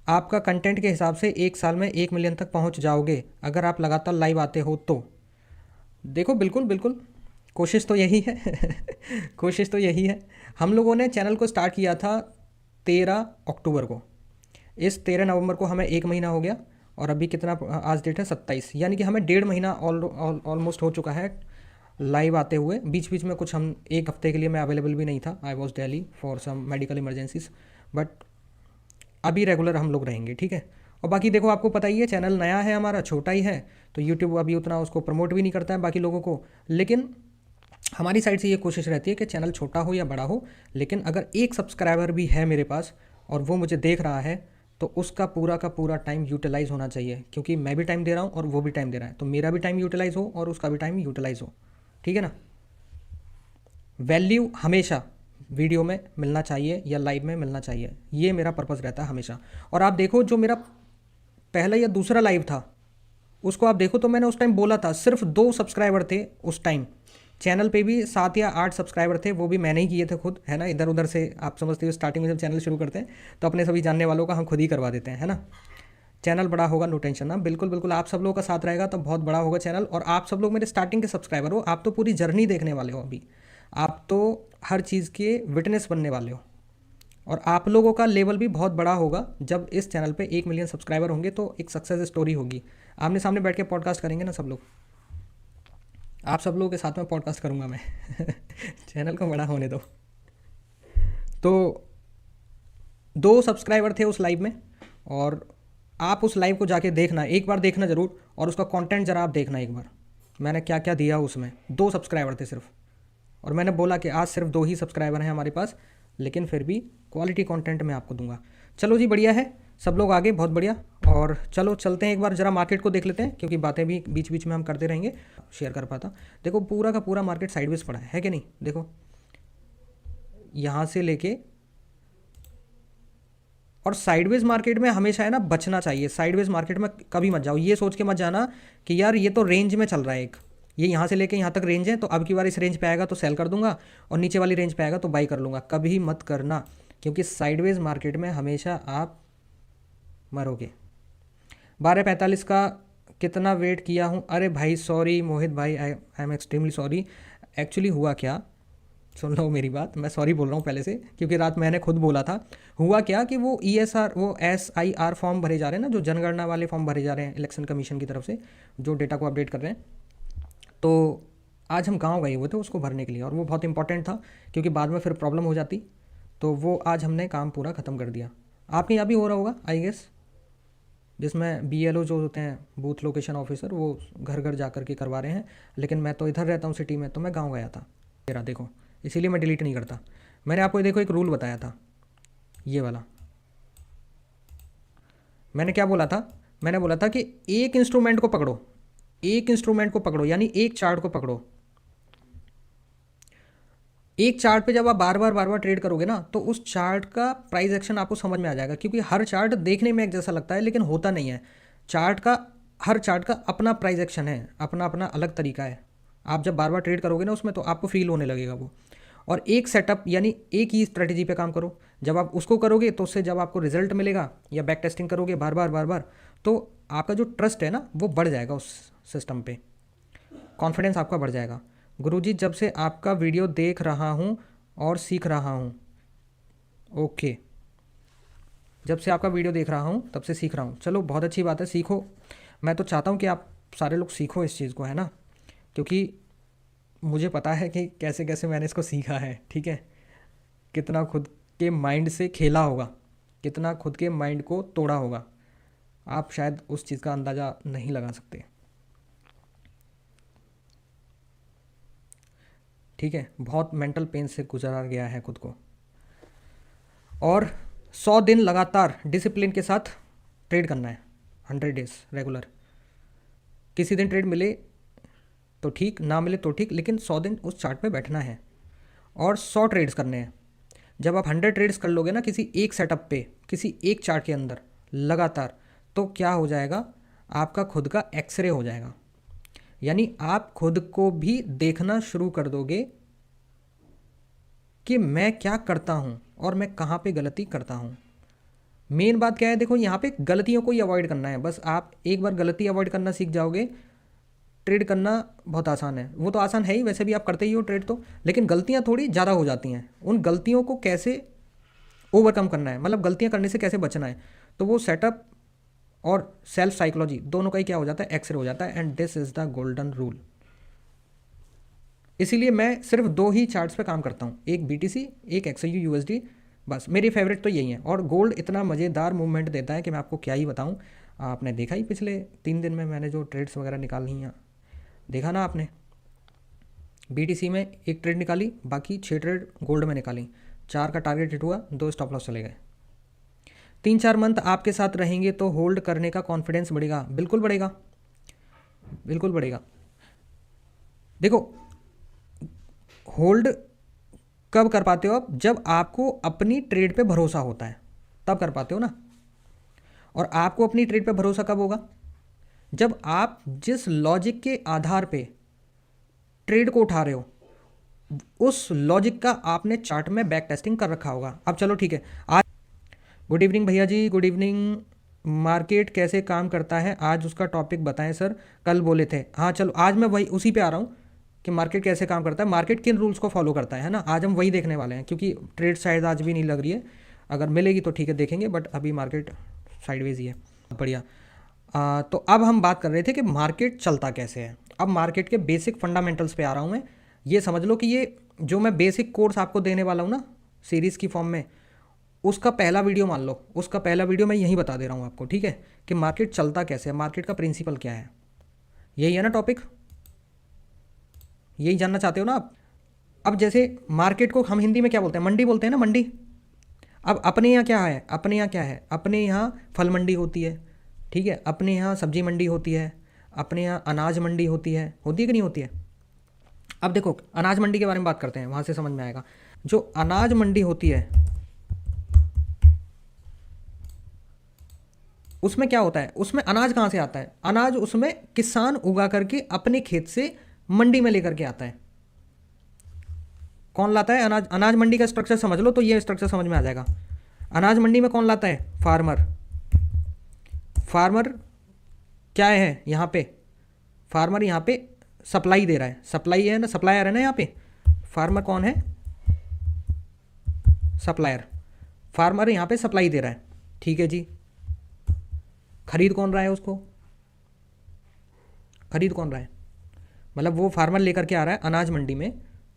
आपका कंटेंट के हिसाब से 1 साल में 1 मिलियन तक पहुंच जाओगे अगर आप लगातार लाइव आते हो तो। देखो बिल्कुल बिल्कुल, कोशिश तो यही है कोशिश तो यही है। हम लोगों ने चैनल को स्टार्ट किया था 13 अक्टूबर को। इस 13 नवंबर को हमें 1 महीना हो गया, और अभी कितना आज डेट है 27, यानी कि हमें 1.5 महीना ऑलमोस्ट हो चुका है लाइव आते हुए। बीच बीच में कुछ हम 1 हफ्ते के लिए मैं अवेलेबल भी नहीं था, I was Delhi for some medical emergencies, but अभी रेगुलर हम लोग रहेंगे, ठीक है। और बाकी देखो, आपको पता ही है चैनल नया है हमारा, छोटा ही है, तो यूट्यूब अभी उतना उसको प्रमोट भी नहीं करता है बाकी लोगों को। लेकिन हमारी साइड से ये कोशिश रहती है कि चैनल छोटा हो या बड़ा हो, लेकिन अगर एक सब्सक्राइबर भी है मेरे पास और वो मुझे देख रहा है तो उसका पूरा का पूरा टाइम यूटिलाइज़ होना चाहिए, क्योंकि मैं भी टाइम दे रहा हूँ और वो भी टाइम दे रहा है, तो मेरा भी टाइम यूटिलाइज़ हो और उसका भी टाइम यूटिलाइज़ हो, ठीक है ना। वैल्यू हमेशा वीडियो में मिलना चाहिए या लाइव में मिलना चाहिए, ये मेरा पर्पज़ रहता है हमेशा। और आप देखो, जो मेरा पहला या दूसरा लाइव था उसको आप देखो, तो मैंने उस टाइम बोला था सिर्फ 2 सब्सक्राइबर थे उस टाइम। चैनल पे भी 7 या 8 सब्सक्राइबर थे, वो भी मैंने ही किए थे खुद, है ना। इधर उधर से आप समझते हो, स्टार्टिंग में जब चैनल शुरू करते हैं तो अपने सभी जानने वालों का हम खुद ही करवा देते हैं, है ना। चैनल बड़ा होगा, नो टेंशन ना, बिल्कुल बिल्कुल, आप सब लोगों का साथ रहेगा तो बहुत बड़ा होगा चैनल। और आप सब लोग मेरे स्टार्टिंग के सब्सक्राइबर हो, आप तो पूरी जर्नी देखने वाले हो अभी, आप तो हर चीज़ के विटनेस बनने वाले हो। और आप लोगों का लेवल भी बहुत बड़ा होगा जब इस चैनल पे 1 मिलियन सब्सक्राइबर होंगे, तो एक सक्सेस स्टोरी होगी। आमने सामने बैठ के पॉडकास्ट करेंगे ना सब लोग, आप सब लोगों के साथ में पॉडकास्ट करूँगा मैं चैनल को बड़ा होने दो। तो 2 सब्सक्राइबर थे उस लाइव में, और आप उस लाइव को जाके देखना, एक बार देखना ज़रूर, और उसका कंटेंट ज़रा आप देखना एक बार, मैंने क्या क्या दिया उसमें। 2 सब्सक्राइबर थे सिर्फ, और मैंने बोला कि आज सिर्फ 2 ही सब्सक्राइबर हैं हमारे पास, लेकिन फिर भी क्वालिटी कंटेंट मैं आपको दूंगा। चलो जी, बढ़िया है, सब लोग आगे, बहुत बढ़िया। और चलो चलते हैं एक बार ज़रा मार्केट को देख लेते हैं, क्योंकि बातें भी बीच बीच में हम करते रहेंगे, शेयर कर पाता। देखो पूरा का पूरा मार्केट साइडवेज पड़ा है कि नहीं। देखो यहाँ से लेके, और साइडवेज मार्केट में हमेशा है ना बचना चाहिए। साइडवेज मार्केट में कभी मत जाओ, ये सोच के मत जाना कि यार ये तो रेंज में चल रहा है, एक ये यहाँ से लेके यहाँ तक रेंज है, तो अब की बार इस रेंज पे आएगा तो सेल कर दूंगा, और नीचे वाली रेंज पे आएगा तो बाई कर लूँगा। कभी मत करना, क्योंकि साइडवेज मार्केट में हमेशा आप मरोगे। 12:45 का कितना वेट किया हूँ, अरे भाई सॉरी मोहित भाई, I am extremely sorry. Actually हुआ क्या, सुन लो मेरी बात, मैं सॉरी बोल रहा हूँ पहले से, क्योंकि रात मैंने खुद बोला था। हुआ क्या कि वो ESR, वो SIR फॉर्म भरे जा रहे हैं ना, जो जनगणना वाले फॉर्म भरे जा रहे हैं इलेक्शन कमीशन की तरफ से, जो डेटा को अपडेट कर रहे हैं। तो आज हम गांव गए हुए थे उसको भरने के लिए, और वो बहुत इंपॉर्टेंट था, क्योंकि बाद में फिर प्रॉब्लम हो जाती। तो वो आज हमने काम पूरा ख़त्म कर दिया। आपके यहाँ भी हो रहा होगा आई गेस, जिसमें BLO जो होते हैं, बूथ लोकेशन ऑफिसर, वो घर घर जा कर के करवा रहे हैं। लेकिन मैं तो इधर रहता हूँ सिटी में, तो मैं गाँव गया था मेरा, देखो इसीलिए मैं डिलीट नहीं करता। मैंने आपको देखो एक रूल बताया था, ये वाला। मैंने क्या बोला था, मैंने बोला था कि एक इंस्ट्रूमेंट को पकड़ो, एक इंस्ट्रूमेंट को पकड़ो, यानी एक चार्ट को पकड़ो। एक चार्ट पे जब आप बार बार ट्रेड करोगे ना, तो उस चार्ट का प्राइस एक्शन आपको समझ में आ जाएगा, क्योंकि हर चार्ट देखने में एक जैसा लगता है लेकिन होता नहीं है। चार्ट का, हर चार्ट का अपना प्राइस एक्शन है, अपना अपना अलग तरीका है। आप जब बार ट्रेड करोगे ना उसमें, तो आपको फील होने लगेगा वो। और एक सेटअप, यानी एक ही स्ट्रेटजी पे काम करो। जब आप उसको करोगे तो उससे जब आपको रिजल्ट मिलेगा, या बैक टेस्टिंग करोगे बार बार, तो आपका जो ट्रस्ट है ना वो बढ़ जाएगा उस सिस्टम पे, कॉन्फिडेंस आपका बढ़ जाएगा। गुरुजी जब से आपका वीडियो देख रहा हूँ और सीख रहा हूँ। ओके, जब से आपका वीडियो देख रहा हूँ तब से सीख रहा हूँ। चलो बहुत अच्छी बात है, सीखो। मैं तो चाहता हूँ कि आप सारे लोग सीखो इस चीज़ को, है ना, क्योंकि मुझे पता है कि कैसे कैसे मैंने इसको सीखा है, ठीक है। कितना खुद के माइंड से खेला होगा, कितना खुद के माइंड को तोड़ा होगा, आप शायद उस चीज़ का अंदाज़ा नहीं लगा सकते, ठीक है। बहुत मेंटल पेन से गुजरा गया है खुद को। और 100 दिन लगातार डिसिप्लिन के साथ ट्रेड करना है, 100 डेज रेगुलर। किसी दिन ट्रेड मिले तो ठीक, ना मिले तो ठीक, लेकिन 100 दिन उस चार्ट पे बैठना है और 100 ट्रेड्स करने हैं। जब आप 100 ट्रेड्स कर लोगे ना किसी एक सेटअप पे, किसी एक चार्ट के अंदर लगातार, तो क्या हो जाएगा, आपका खुद का एक्सरे हो जाएगा। यानी आप खुद को भी देखना शुरू कर दोगे कि मैं क्या करता हूँ और मैं कहाँ पे गलती करता हूँ। मेन बात क्या है, देखो यहाँ पे गलतियों को ही अवॉइड करना है बस। आप एक बार गलती अवॉइड करना सीख जाओगे, ट्रेड करना बहुत आसान है। वो तो आसान है ही, वैसे भी आप करते ही हो ट्रेड तो, लेकिन गलतियाँ थोड़ी ज़्यादा हो जाती हैं। उन गलतियों को कैसे ओवरकम करना है, मतलब गलतियाँ करने से कैसे बचना है, तो वो सेटअप और सेल्फ साइकोलॉजी दोनों का ही क्या हो जाता है, एक्सरे हो जाता है। And this is the golden rule. इसीलिए मैं सिर्फ दो ही चार्ट्स पे काम करता हूँ, एक BTC, एक XAU USD, बस मेरी फेवरेट तो यही है। और गोल्ड इतना मज़ेदार मूवमेंट देता है कि मैं आपको क्या ही बताऊँ। आपने देखा ही पिछले 3 दिन में मैंने जो ट्रेड्स वगैरह निकाली हैं, देखा ना आपने। BTC में एक ट्रेड निकाली, बाकी 6 ट्रेड गोल्ड में निकाली, 4 का टारगेट हिट हुआ, 2 स्टॉप लॉस चले गए। 3-4 मंथ आपके साथ रहेंगे तो होल्ड करने का कॉन्फिडेंस बढ़ेगा, बिल्कुल बढ़ेगा, बिल्कुल बढ़ेगा। देखो, होल्ड कब कर पाते हो आप, जब आपको अपनी ट्रेड पे भरोसा होता है, तब कर पाते हो ना। और आपको अपनी ट्रेड पे भरोसा कब होगा, जब आप जिस लॉजिक के आधार पे ट्रेड को उठा रहे हो, उस लॉजिक का आपने चार्ट में बैक टेस्टिंग कर रखा होगा। अब चलो ठीक है, आज गुड इवनिंग भैया जी, गुड इवनिंग। मार्केट कैसे काम करता है, आज उसका टॉपिक बताएं सर, कल बोले थे। हाँ चलो, आज मैं वही उसी पे आ रहा हूँ कि मार्केट कैसे काम करता है, मार्केट किन रूल्स को फॉलो करता है ना। आज हम वही देखने वाले हैं, क्योंकि ट्रेड शायद आज भी नहीं लग रही है, अगर मिलेगी तो ठीक है देखेंगे, बट अभी मार्केट साइडवेज ही है। बढ़िया। तो अब हम बात कर रहे थे कि मार्केट चलता कैसे है। अब मार्केट के बेसिक फंडामेंटल्स पे आ रहा हूँ मैं। ये समझ लो कि ये जो मैं बेसिक कोर्स आपको देने वाला हूँ ना, सीरीज़ की फॉर्म में, उसका पहला वीडियो मान लो, उसका पहला वीडियो मैं यही बता दे रहा हूँ आपको, ठीक है, कि मार्केट चलता कैसे है, मार्केट का प्रिंसिपल क्या है। यही है ना टॉपिक, यही जानना चाहते हो ना आप। अब जैसे मार्केट को हम हिंदी में क्या बोलते हैं, मंडी बोलते हैं ना, मंडी। अब अपने यहाँ क्या है, अपने यहाँ क्या है, अपने यहाँ फल मंडी होती है, ठीक है, अपने यहाँ सब्जी मंडी होती है, अपने यहाँ अनाज मंडी होती है कि नहीं होती है। अब देखो, अनाज मंडी के बारे में बात करते हैं, वहाँ से समझ में आएगा। जो अनाज मंडी होती है, उसमें क्या होता है, उसमें अनाज कहाँ से आता है, अनाज उसमें किसान उगा करके अपने खेत से मंडी में लेकर के आता है। कौन लाता है अनाज, अनाज मंडी का स्ट्रक्चर समझ लो तो ये स्ट्रक्चर समझ में आ जाएगा। अनाज मंडी में कौन लाता है, फार्मर। फार्मर क्या है यहाँ पे, फार्मर यहाँ पे सप्लाई दे रहा है, सप्लाई है ना, सप्लायर है ना यहाँ पे। फार्मर कौन है, सप्लायर। फार्मर यहाँ पे सप्लाई दे रहा है, ठीक है जी। खरीद कौन रहा है उसको, खरीद कौन रहा है, मतलब वो फार्मर लेकर के आ रहा है अनाज मंडी में,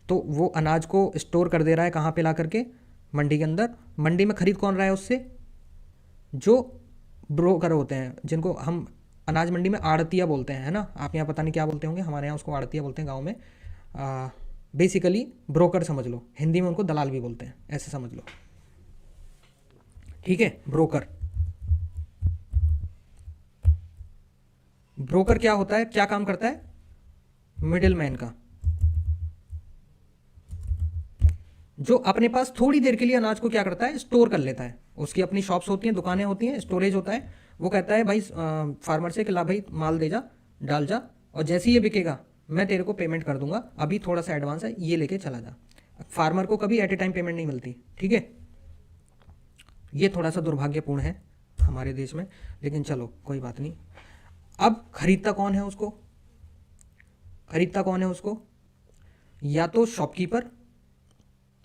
तो वो अनाज को स्टोर कर दे रहा है कहाँ पे, ला करके मंडी के अंदर। मंडी में खरीद कौन रहा है उससे, जो ब्रोकर होते हैं, जिनको हम अनाज मंडी में आड़तिया बोलते हैं, है ना। आप यहाँ पता नहीं क्या बोलते होंगे, हमारे यहाँ उसको आड़तिया बोलते हैं गाँव में। बेसिकली ब्रोकर समझ लो, हिंदी में उनको दलाल भी बोलते हैं, ऐसे समझ लो, ठीक है। ब्रोकर, ब्रोकर क्या होता है, क्या काम करता है, मिडिल मैन का, जो अपने पास थोड़ी देर के लिए अनाज को क्या करता है, स्टोर कर लेता है। उसकी अपनी शॉप्स होती हैं, दुकानें होती हैं, स्टोरेज होता है। वो कहता है भाई फार्मर से कि ला भाई माल दे जा, डाल जा, और जैसे ही ये बिकेगा मैं तेरे को पेमेंट कर दूंगा, अभी थोड़ा सा एडवांस है, ये लेके चला जा। फार्मर को कभी एट ए टाइम पेमेंट नहीं मिलती, ठीक है। ये थोड़ा सा दुर्भाग्यपूर्ण है हमारे देश में, लेकिन चलो कोई बात नहीं। अब खरीदता कौन है उसको, खरीदता कौन है उसको, या तो शॉपकीपर,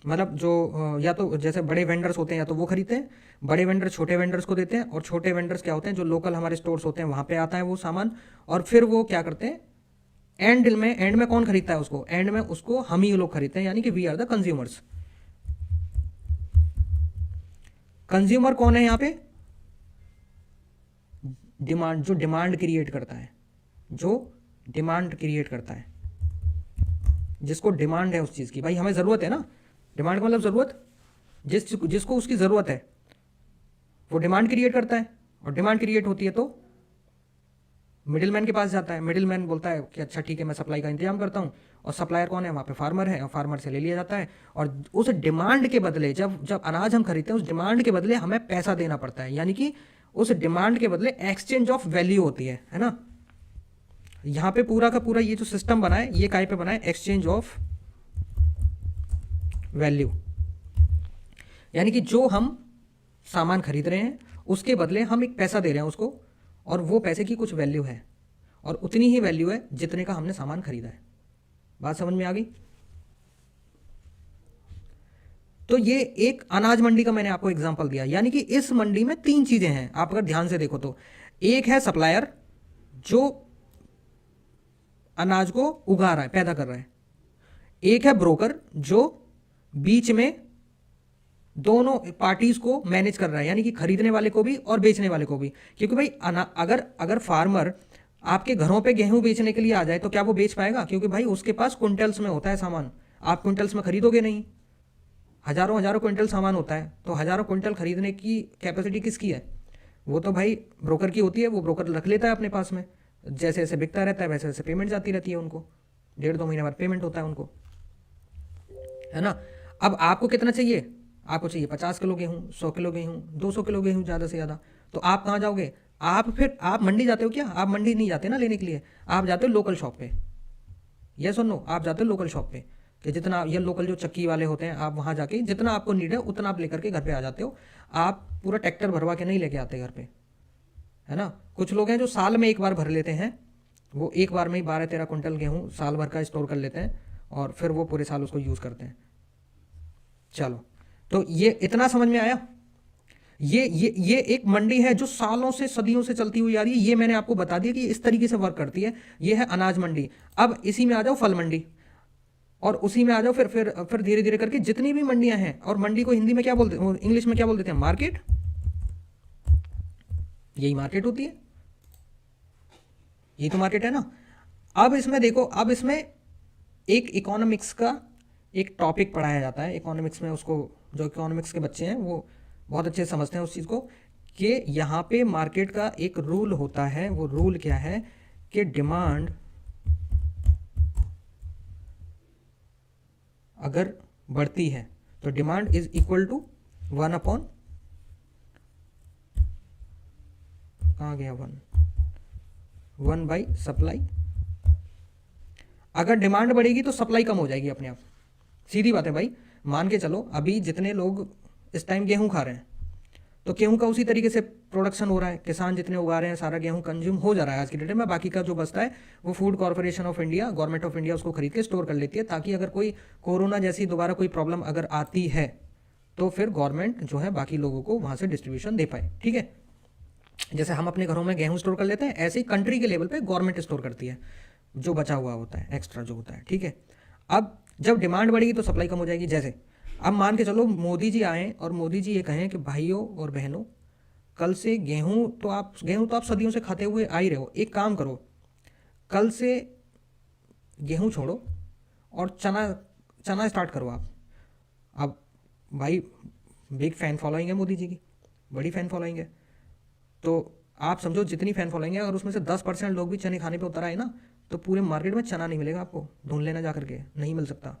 मतलब जो या तो जैसे बड़े वेंडर्स होते हैं, या तो वो खरीदते हैं, बड़े वेंडर छोटे वेंडर्स को देते हैं, और छोटे वेंडर्स क्या होते हैं, जो लोकल हमारे स्टोर्स होते हैं वहाँ पे आता है वो सामान, और फिर वो क्या करते हैं, एंड में कौन खरीदता है उसको, एंड में उसको हम ही लोग खरीदते हैं, यानी कि we are the consumers. Consumer कौन है यहाँ पे, डिमांड, जो डिमांड क्रिएट करता है, जो डिमांड क्रिएट करता है, जिसको डिमांड है उस चीज़ की, भाई हमें ज़रूरत है ना, डिमांड का मतलब ज़रूरत, जिसको उसकी ज़रूरत है वो डिमांड क्रिएट करता है, और डिमांड क्रिएट होती है तो मिडिल मैन के पास जाता है। मिडिल मैन बोलता है कि अच्छा ठीक है मैं सप्लाई का इंतजाम करता हूँ, और सप्लायर कौन है, वहाँ पे फार्मर है, और फार्मर से ले लिया जाता है। और उस डिमांड के बदले, जब जब अनाज हम खरीदते हैं, उस डिमांड के बदले हमें पैसा देना पड़ता है, यानी कि उस डिमांड के बदले एक्सचेंज ऑफ वैल्यू होती है ना। यहाँ पे पूरा का पूरा ये जो सिस्टम बना है, ये काय पे बना है, एक्सचेंज ऑफ वैल्यू, यानी कि जो हम सामान खरीद रहे हैं उसके बदले हम एक पैसा दे रहे हैं उसको, और वो पैसे की कुछ वैल्यू है, और उतनी ही वैल्यू है जितने का हमने सामान खरीदा है। बात समझ में आ गई? तो ये एक अनाज मंडी का मैंने आपको एग्जांपल दिया, यानी कि इस मंडी में तीन चीजें हैं, आप अगर ध्यान से देखो तो। एक है सप्लायर जो अनाज को उगा रहा है, पैदा कर रहा है। एक है ब्रोकर जो बीच में दोनों पार्टीज को मैनेज कर रहा है, यानी कि खरीदने वाले को भी और बेचने वाले को भी। क्योंकि भाई अगर अगर फार्मर आपके घरों पे गेहूं बेचने के लिए आ जाए तो क्या वो बेच पाएगा? क्योंकि भाई उसके पास क्विंटल्स में होता है सामान, आप क्विंटल्स में खरीदोगे नहीं। हजारों हजारों क्विंटल सामान होता है, तो हजारों क्विंटल खरीदने की कैपेसिटी किसकी है? वो तो भाई ब्रोकर की होती है, वो ब्रोकर रख लेता है अपने पास में, जैसे जैसे बिकता रहता है वैसे वैसे पेमेंट जाती रहती है उनको, 1.5-2 महीने बाद पेमेंट होता है उनको, है ना। अब आपको कितना चाहिए? आपको चाहिए 50 किलो गेहूँ, 100 किलो गेहूँ, 200 किलो गेहूँ ज़्यादा से ज़्यादा। तो आप कहाँ जाओगे? आप मंडी जाते हो क्या? आप मंडी नहीं जाते ना लेने के लिए, आप जाते हो लोकल शॉप पे। ये सुनो, आप जाते हो लोकल शॉप पे, कि जितना ये लोकल जो चक्की वाले होते हैं, आप वहाँ जाके जितना आपको नीड है उतना आप लेकर के घर पे आ जाते हो। आप पूरा ट्रैक्टर भरवा के नहीं लेके आते घर पे, है ना। कुछ लोग हैं जो साल में एक बार भर लेते हैं, वो एक बार में ही 12-13 कुंटल गेहूँ साल भर का स्टोर कर लेते हैं, और फिर वो पूरे साल उसको यूज़ करते हैं। चलो, तो ये इतना समझ में आया। ये एक मंडी है जो सालों से सदियों से चलती हुई आ रही है, ये मैंने आपको बता दिया कि इस तरीके से वर्क करती है। ये है अनाज मंडी। अब इसी में आ जाओ फल मंडी, और उसी में आ जाओ फिर धीरे धीरे करके जितनी भी मंडियां हैं। और मंडी को हिंदी में क्या बोलते हैं, इंग्लिश में क्या बोल देते हैं? मार्केट। यही मार्केट होती है, यही तो मार्केट है ना। अब इसमें देखो, अब इसमें एक इकोनॉमिक्स का एक टॉपिक पढ़ाया जाता है इकोनॉमिक्स में। उसको जो इकोनॉमिक्स के बच्चे हैं वो बहुत अच्छे से समझते हैं उस चीज़ को, कि यहाँ पे मार्केट का एक रूल होता है। वो रूल क्या है कि डिमांड अगर बढ़ती है तो demand is equal to 1 upon, कहाँ गया 1 बाई सप्लाई। अगर डिमांड बढ़ेगी तो सप्लाई कम हो जाएगी अपने आप, सीधी बात है भाई। मान के चलो अभी जितने लोग इस टाइम गेहूं खा रहे हैं, तो गेहूं का उसी तरीके से प्रोडक्शन हो रहा है, किसान जितने उगा रहे हैं सारा गेहूं कंज्यूम हो जा रहा है आज की डेट में। बाकी का जो बचता है वो food corporation of India, government of India उसको खरीद के स्टोर कर लेती है, ताकि अगर कोई कोरोना जैसी दोबारा कोई प्रॉब्लम अगर आती है तो फिर गवर्नमेंट जो है बाकी लोगों को वहां से डिस्ट्रीब्यूशन दे पाए। ठीक है, जैसे हम अपने घरों में गेहूं स्टोर कर लेते हैं, ऐसे ही कंट्री के लेवल पे गवर्नमेंट स्टोर करती है जो बचा हुआ होता है, एक्स्ट्रा जो होता है। ठीक है, अब जब डिमांड बढ़ेगी तो सप्लाई कम हो जाएगी। जैसे अब मान के चलो मोदी जी आए और मोदी जी ये कहें कि भाइयों और बहनों, कल से गेहूं तो आप सदियों से खाते हुए आ ही रहे हो, एक काम करो, कल से गेहूं छोड़ो और चना चना स्टार्ट करो आप। अब भाई बिग फैन फॉलोइंग है मोदी जी की, बड़ी फैन फॉलोइंग है। तो आप समझो जितनी फैन फॉलोइंग है, अगर उसमें से 10% लोग भी चने खाने पे उतर आए ना, तो पूरे मार्केट में चना नहीं मिलेगा आपको, ढूंढ लेना जा करके, नहीं मिल सकता।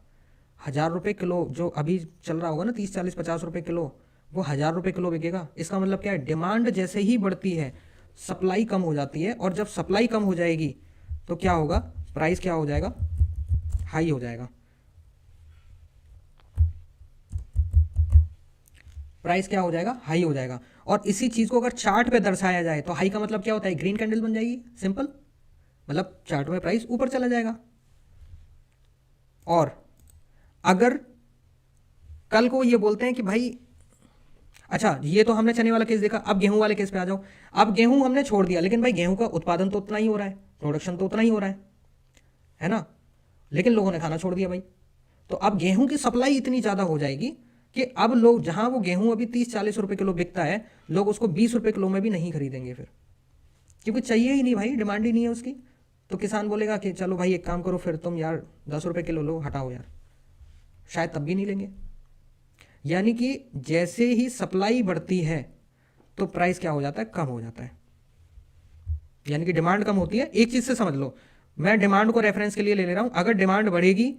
1,000 रुपये किलो जो अभी चल रहा होगा ना, 30, 40, 50 रुपये किलो, वो 1,000 रुपये किलो बिकेगा। इसका मतलब क्या है? डिमांड जैसे ही बढ़ती है सप्लाई कम हो जाती है, और जब सप्लाई कम हो जाएगी तो क्या होगा? प्राइस क्या हो जाएगा? हाई हो जाएगा। प्राइस क्या हो जाएगा? हाई हो जाएगा। और इसी चीज को अगर चार्ट पे दर्शाया जाए तो हाई का मतलब क्या होता है? ग्रीन कैंडल बन जाएगी, सिंपल। मतलब चार्ट में प्राइस ऊपर चला जाएगा। और अगर कल को ये बोलते हैं कि भाई, अच्छा ये तो हमने चने वाला केस देखा, अब गेहूं वाले केस पे आ जाओ। अब गेहूं हमने छोड़ दिया, लेकिन भाई गेहूं का उत्पादन तो उतना ही हो रहा है, प्रोडक्शन तो उतना ही हो रहा है ना, लेकिन लोगों ने खाना छोड़ दिया भाई। तो अब गेहूं की सप्लाई इतनी ज़्यादा हो जाएगी कि अब लोग, जहां वो गेहूं अभी 30-40 रुपये किलो बिकता है, लोग उसको 20 रुपये किलो में भी नहीं खरीदेंगे फिर, क्योंकि चाहिए ही नहीं भाई, डिमांड ही नहीं है उसकी। तो किसान बोलेगा कि चलो भाई एक काम करो, फिर तुम यार 10 रुपये किलो लो, हटाओ यार, शायद तब भी नहीं लेंगे। यानी कि जैसे ही सप्लाई बढ़ती है तो प्राइस क्या हो जाता है? कम हो जाता है। यानी कि डिमांड कम होती है। एक चीज से समझ लो, मैं डिमांड को रेफरेंस के लिए ले रहा हूं। अगर डिमांड बढ़ेगी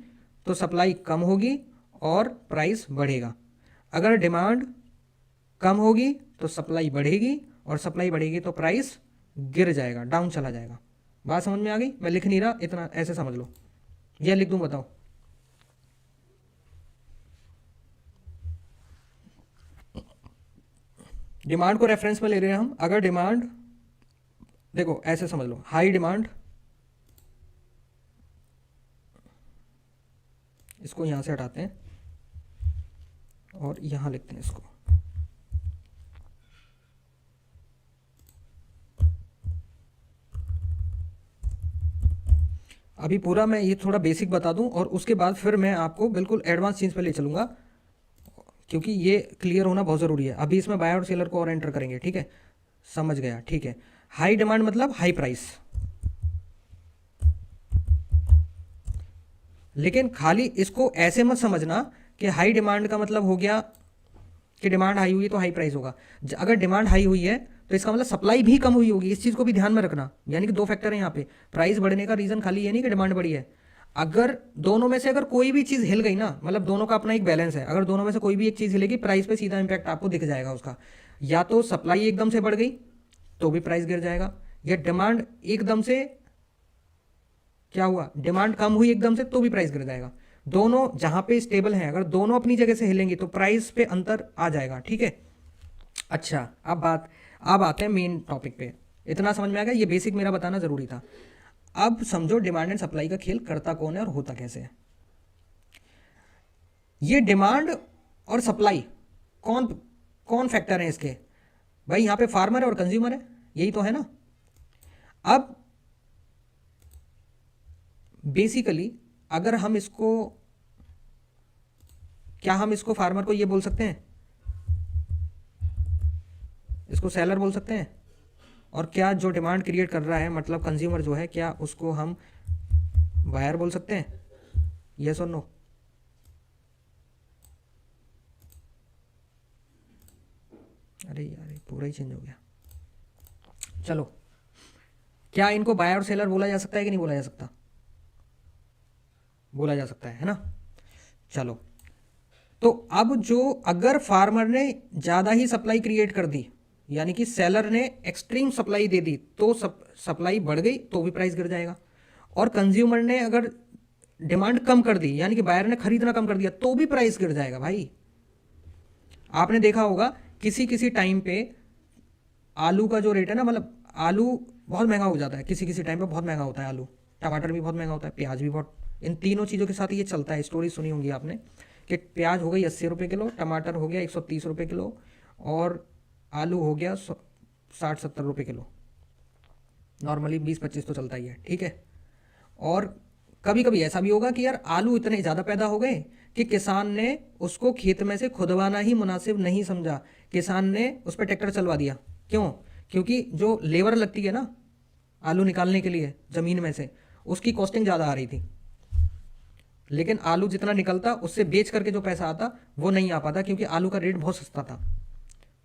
तो सप्लाई कम होगी और प्राइस बढ़ेगा। अगर डिमांड कम होगी तो सप्लाई बढ़ेगी, और सप्लाई बढ़ेगी तो प्राइस गिर जाएगा, डाउन चला जाएगा। बात समझ में आ गई? मैं लिख नहीं रहा, इतना ऐसे समझ लो। यह लिख दूं, बताओ। डिमांड को रेफरेंस में ले रहे हैं हम। अगर डिमांड, देखो ऐसे समझ लो, हाई डिमांड, इसको यहां से हटाते हैं और यहां लिखते हैं इसको। अभी पूरा मैं ये थोड़ा बेसिक बता दूं और उसके बाद फिर मैं आपको बिल्कुल एडवांस चीज़ पे ले चलूंगा, क्योंकि ये क्लियर होना बहुत ज़रूरी है। अभी इसमें बायर और सेलर को और एंटर करेंगे, ठीक है, समझ गया, ठीक है। हाई डिमांड मतलब हाई प्राइस, लेकिन खाली इसको ऐसे मत समझना कि हाई डिमांड का मतलब हो गया कि डिमांड हाई हुई तो हाई प्राइस होगा। अगर डिमांड हाई हुई है तो इसका मतलब सप्लाई भी कम हुई होगी, इस चीज़ को भी ध्यान में रखना। यानी कि दो फैक्टर है यहाँ पे, प्राइस बढ़ने का रीज़न खाली ये नहीं कि डिमांड बढ़ी है। अगर दोनों में से अगर कोई भी चीज़ हिल गई ना, मतलब दोनों का अपना एक बैलेंस है, अगर दोनों में से कोई भी एक चीज़ हिलेगी, प्राइस पे सीधा इंपैक्ट आपको दिख जाएगा उसका। या तो सप्लाई एकदम से बढ़ गई तो भी प्राइस गिर जाएगा, या डिमांड एकदम से क्या हुआ, डिमांड कम हुई एकदम से तो भी प्राइस गिर जाएगा। दोनों जहां पे स्टेबल हैं, अगर दोनों अपनी जगह से हिलेंगी तो प्राइस पे अंतर आ जाएगा, ठीक है। अच्छा, अब आते हैं मेन टॉपिक पे। इतना समझ में आ गया, ये बेसिक मेरा बताना जरूरी था। अब समझो डिमांड एंड सप्लाई का खेल करता कौन है और होता कैसे है। ये डिमांड और सप्लाई कौन कौन फैक्टर है इसके? भाई यहां पे फार्मर है और कंज्यूमर है, यही तो है ना। अब बेसिकली अगर हम इसको, क्या हम इसको फार्मर को ये बोल सकते हैं, इसको सेलर बोल सकते हैं, और क्या जो डिमांड क्रिएट कर रहा है मतलब कंज्यूमर जो है, क्या उसको हम बायर बोल सकते हैं? यस और नो? अरे यार पूरा ही चेंज हो गया। चलो, क्या इनको बायर और सेलर बोला जा सकता है कि नहीं बोला जा सकता? बोला जा सकता है ना। चलो, तो अब जो अगर फार्मर ने ज़्यादा ही सप्लाई क्रिएट कर दी, यानी कि सेलर ने एक्सट्रीम सप्लाई दे दी, तो सप्लाई बढ़ गई तो भी प्राइस गिर जाएगा। और कंज्यूमर ने अगर डिमांड कम कर दी, यानी कि बायर ने खरीदना कम कर दिया, तो भी प्राइस गिर जाएगा। भाई आपने देखा होगा किसी किसी टाइम पे आलू का जो रेट है ना, मतलब आलू बहुत महंगा हो जाता है, किसी किसी टाइम पे बहुत महंगा होता है आलू, टमाटर भी बहुत महंगा होता है, प्याज भी बहुत, इन तीनों चीज़ों के साथ ये चलता है। स्टोरी सुनी होंगी आपने कि प्याज हो गई 80 रुपये किलो, टमाटर हो गया 130 रुपये किलो, और आलू हो गया 60-70 रुपये किलो। नॉर्मली 20-25 तो चलता ही है, ठीक है। और कभी कभी ऐसा भी होगा कि यार आलू इतने ज़्यादा पैदा हो गए कि किसान ने उसको खेत में से खुदवाना ही मुनासिब नहीं समझा, किसान ने उस पर ट्रैक्टर चलवा दिया। क्यों? क्योंकि जो लेबर लगती है ना आलू निकालने के लिए ज़मीन में से, उसकी कॉस्टिंग ज़्यादा आ रही थी, लेकिन आलू जितना निकलता उससे बेच करके जो पैसा आता वो नहीं आ पाता, क्योंकि आलू का रेट बहुत सस्ता था।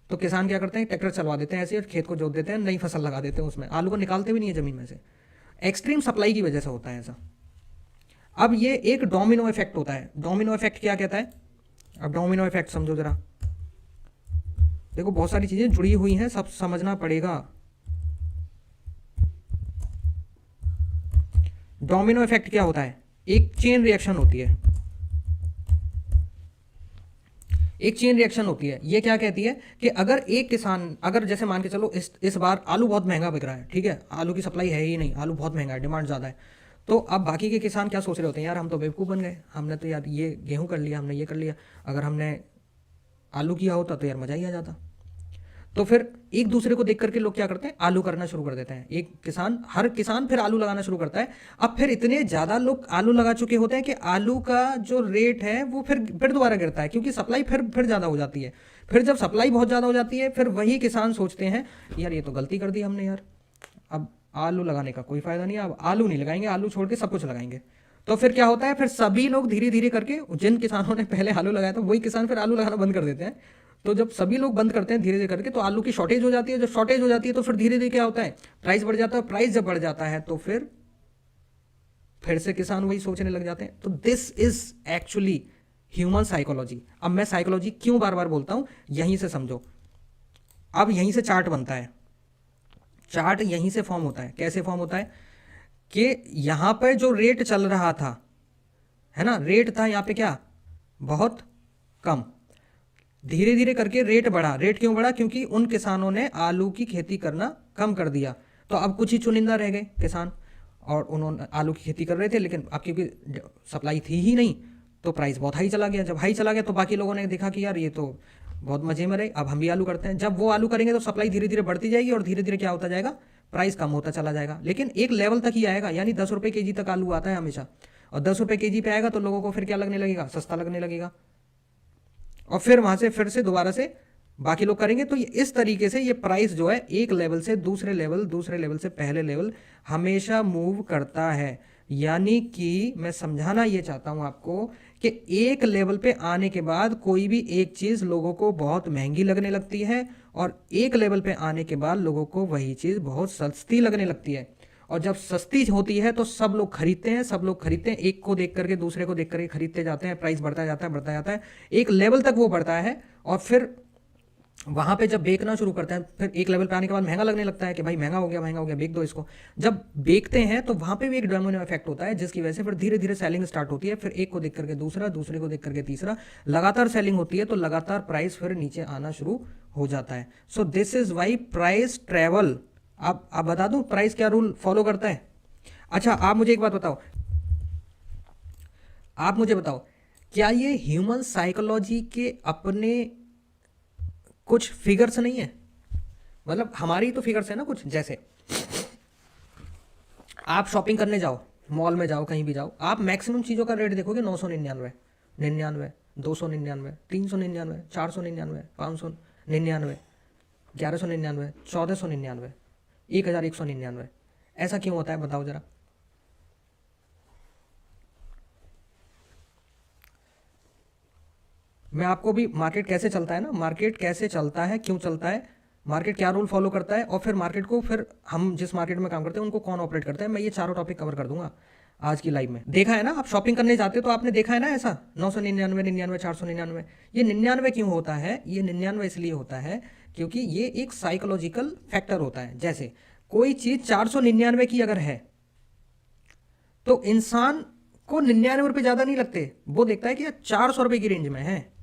तो किसान क्या करते हैं, ट्रैक्टर चलवा देते हैं ऐसे, और खेत को जोत देते हैं, नई फसल लगा देते हैं उसमें, आलू को निकालते भी नहीं है ज़मीन में से। एक्सट्रीम सप्लाई की वजह से होता है ऐसा। अब ये एक डोमिनो इफेक्ट होता है। डोमिनो इफेक्ट क्या कहता है? अब डोमिनो इफेक्ट समझो जरा, देखो बहुत सारी चीज़ें जुड़ी हुई हैं, सब समझना पड़ेगा। डोमिनो इफेक्ट क्या होता है? एक चेन रिएक्शन होती है, एक चेन रिएक्शन होती है। ये क्या कहती है कि अगर एक किसान, अगर जैसे मान के चलो इस बार आलू बहुत महंगा बिक रहा है, ठीक है, आलू की सप्लाई है ही नहीं, आलू बहुत महंगा है, डिमांड ज़्यादा है, तो अब बाकी के किसान क्या सोच रहे होते हैं, यार हम तो बेवकूफ़ बन गए, हमने तो यार ये गेहूँ कर लिया, हमने ये कर लिया, अगर हमने आलू किया होता तो यार मज़ा ही आ जाता। तो फिर एक दूसरे को देख करके लोग क्या करते हैं, आलू करना शुरू कर देते हैं। एक किसान, हर किसान फिर आलू लगाना शुरू करता है। अब फिर इतने ज़्यादा लोग आलू लगा चुके होते हैं कि आलू का जो रेट है वो फिर दोबारा गिरता है, क्योंकि सप्लाई फिर ज़्यादा हो जाती है। फिर जब सप्लाई बहुत ज़्यादा हो जाती है, फिर वही किसान सोचते हैं यार ये तो गलती कर दी हमने यार, अब आलू लगाने का कोई फ़ायदा नहीं है, अब आलू नहीं लगाएंगे, आलू छोड़ के सब कुछ लगाएंगे। तो फिर क्या होता है, फिर सभी लोग धीरे धीरे करके, जिन किसानों ने पहले आलू लगाया था वही किसान फिर आलू लगाना बंद कर देते हैं। तो जब सभी लोग बंद करते हैं धीरे धीरे करके, तो आलू की शॉर्टेज हो जाती है। जब शॉर्टेज हो जाती है तो फिर धीरे धीरे क्या होता है, प्राइस बढ़ जाता है। प्राइस जब बढ़ जाता है तो फिर से किसान वही सोचने लग जाते हैं। तो this is actually human psychology. अब मैं साइकोलॉजी क्यों बार बार बोलता हूं, यहीं से समझो। अब यहीं से चार्ट बनता है, चार्ट यहीं से फॉर्म होता है। कैसे फॉर्म होता है कि यहां पर जो रेट चल रहा था, है ना, रेट था यहां पे क्या, बहुत कम, धीरे धीरे करके रेट बढ़ा। रेट क्यों बढ़ा? क्योंकि उन किसानों ने आलू की खेती करना कम कर दिया। तो अब कुछ ही चुनिंदा रह गए किसान, और उन्होंने आलू की खेती कर रहे थे, लेकिन अब क्योंकि सप्लाई थी ही नहीं तो प्राइस बहुत हाई चला गया। जब हाई चला गया तो बाकी लोगों ने देखा कि यार ये तो बहुत मजे में रहे, अब हम भी आलू करते हैं। जब वो आलू करेंगे तो सप्लाई धीरे धीरे बढ़ती जाएगी और धीरे धीरे क्या होता जाएगा, प्राइस कम होता चला जाएगा। लेकिन एक लेवल तक ही आएगा, यानी 10 रुपये के जी तक आलू आता है हमेशा, और 10 रुपये के जी पे आएगा तो लोगों को फिर क्या लगने लगेगा, सस्ता लगने लगेगा, और फिर वहां से फिर से दोबारा से बाकी लोग करेंगे। तो ये इस तरीके से ये प्राइस जो है एक लेवल से दूसरे लेवल, दूसरे लेवल से पहले लेवल हमेशा मूव करता है। यानी कि मैं समझाना ये चाहता हूं आपको कि एक लेवल पे आने के बाद कोई भी एक चीज लोगों को बहुत महंगी लगने लगती है, और एक लेवल पे आने के बाद लोगों को वही चीज बहुत सस्ती लगने लगती है। और जब सस्ती होती है तो सब लोग खरीदते हैं, सब लोग खरीदते हैं, एक को देख करके दूसरे को देख करके खरीदते जाते हैं, प्राइस बढ़ता जाता है, बढ़ता जाता है, एक लेवल तक वो बढ़ता है। और फिर वहां पे जब बेचना शुरू करते हैं, फिर एक लेवल पे आने के बाद महंगा लगने लगता है कि भाई महंगा हो गया, महंगा हो गया, बेच दो इसको। जब बेचते हैं तो वहां पे भी एक डोमिनो इफेक्ट होता है, जिसकी वजह से फिर धीरे धीरे सेलिंग स्टार्ट होती है। फिर एक को देख करके दूसरा, दूसरे को देख करके तीसरा, लगातार सेलिंग होती है, तो लगातार प्राइस फिर नीचे आना शुरू हो जाता है। So this is why price travel. आप बता दूं प्राइस क्या रूल फॉलो करता है? अच्छा, आप मुझे एक बात बताओ, आप मुझे बताओ, क्या ये ह्यूमन साइकोलॉजी के अपने कुछ फिगर्स नहीं है? मतलब हमारी तो फिगर्स है ना कुछ। जैसे आप शॉपिंग करने जाओ, मॉल में जाओ, कहीं भी जाओ, आप मैक्सिमम चीज़ों का रेट देखोगे 999, 99, 299, 399, 499, 599, 1199, 1499, 1199। ऐसा क्यों होता है बताओ जरा? मैं आपको भी मार्केट कैसे चलता है ना, मार्केट कैसे चलता है, क्यों चलता है, मार्केट क्या रूल फॉलो करता है, और फिर मार्केट को, फिर हम जिस मार्केट में काम करते हैं उनको कौन ऑपरेट करता है, मैं ये चारों टॉपिक कवर कर दूंगा आज की लाइव में। देखा है ना, आप शॉपिंग करने जाते हो तो आपने देखा है ना ऐसा 999, 99, 499। ये 99 क्यों होता है? ये 99 इसलिए होता है क्योंकि ये एक साइकोलॉजिकल फैक्टर होता है। जैसे कोई चीज़ 499 की अगर है तो इंसान को 99 रुपये ज़्यादा नहीं लगते, वो देखता है कि यार 400 रुपये की रेंज में है।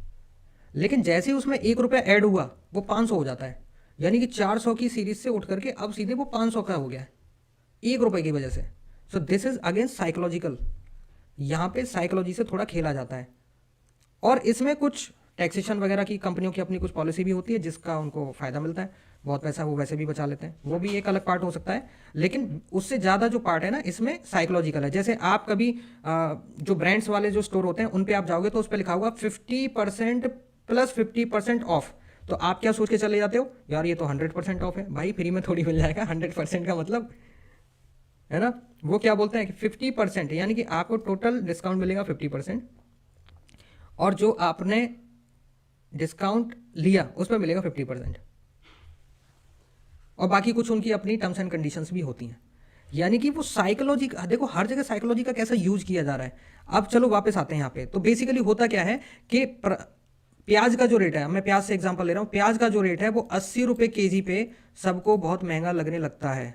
लेकिन जैसे ही उसमें 1 रुपया ऐड हुआ वो 500 हो जाता है, यानी कि 400 की सीरीज से उठ करके अब सीधे वो 500 का हो गया है 1 रुपये की वजह से। सो दिस इज अगेंस्ट साइकोलॉजिकल। यहाँ पे साइकोलॉजी से थोड़ा खेला जाता है, और इसमें कुछ टैक्सेशन वगैरह की कंपनियों की अपनी कुछ पॉलिसी भी होती है जिसका उनको फायदा मिलता है, बहुत पैसा वो वैसे भी बचा लेते हैं, वो भी एक अलग पार्ट हो सकता है। लेकिन उससे ज़्यादा जो पार्ट है ना इसमें साइकोलॉजिकल है। जैसे आप कभी जो ब्रांड्स वाले जो स्टोर होते हैं उन पे आप जाओगे तो उस पर लिखा होगा 50% प्लस 50% ऑफ, तो आप क्या सोच के चले जाते हो, यार ये तो 100% ऑफ है, भाई फ्री में थोड़ी मिल जाएगा 100% का मतलब, है ना। वो क्या बोलते हैं कि 50%, यानी कि आपको टोटल डिस्काउंट मिलेगा 50%, और जो आपने डिस्काउंट लिया उस पर मिलेगा 50%, और बाकी कुछ उनकी अपनी टर्म्स एंड कंडीशंस भी होती हैं। यानी कि वो साइकोलॉजी, देखो हर जगह साइकोलॉजी का कैसा यूज किया जा रहा है। अब चलो वापस आते हैं यहाँ पे, तो बेसिकली होता क्या है कि प्याज का जो रेट है, मैं प्याज से एग्जांपल ले रहा हूँ, प्याज का जो रेट है वो 80 रुपये केजी पे सबको बहुत महंगा लगने लगता है,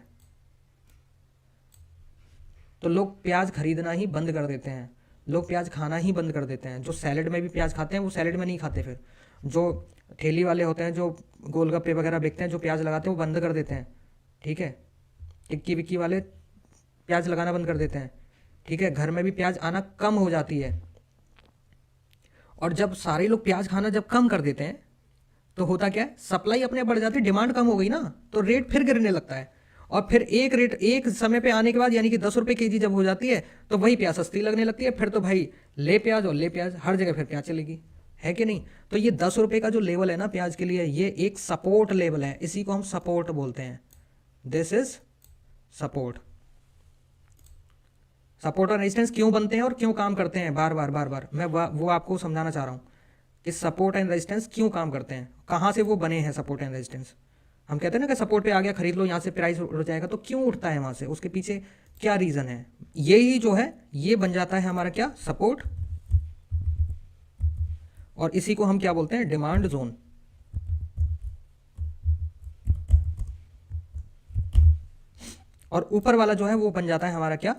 तो लोग प्याज खरीदना ही बंद कर देते हैं, लोग प्याज खाना ही बंद कर देते हैं। जो सैलेड में भी प्याज खाते हैं वो सैलेड में नहीं खाते, फिर जो ठेली वाले होते हैं जो गोलगप्पे वगैरह बेचते हैं जो प्याज लगाते हैं वो बंद कर देते हैं, ठीक है। टिक्की विक्की वाले प्याज लगाना बंद कर देते हैं, ठीक है। घर में भी प्याज आना कम हो जाती है, और जब सारे लोग प्याज खाना जब कम कर देते हैं तो होता क्या है, सप्लाई अपने बढ़ जाती है, डिमांड कम हो गई ना, तो रेट फिर गिरने लगता है। और फिर एक रेट एक समय पे आने के बाद, यानी कि 10 रुपये केजी जब हो जाती है तो वही प्याज सस्ती लगने लगती है, फिर तो भाई ले प्याज और ले प्याज, हर जगह फिर प्याज चलेगी, है कि नहीं। तो ये 10 रुपये का जो लेवल है ना प्याज के लिए, ये एक सपोर्ट लेवल है, इसी को हम सपोर्ट बोलते हैं। This is support. सपोर्ट और रेजिस्टेंस क्यों बनते हैं और क्यों काम करते हैं, बार बार बार बार मैं वो आपको समझाना चाह रहा हूँ कि सपोर्ट एंड रेजिस्टेंस क्यों काम करते हैं, कहाँ से वो बने हैं सपोर्ट एंड रेजिस्टेंस। हम कहते हैं ना कि सपोर्ट पे आ गया खरीद लो, यहाँ से प्राइस उठ जाएगा, तो क्यों उठता है वहाँ से, उसके पीछे क्या रीज़न है, यही जो है ये बन जाता है हमारा क्या, सपोर्ट, और इसी को हम क्या बोलते हैं, डिमांड जोन। और ऊपर वाला जो है वो बन जाता है हमारा क्या,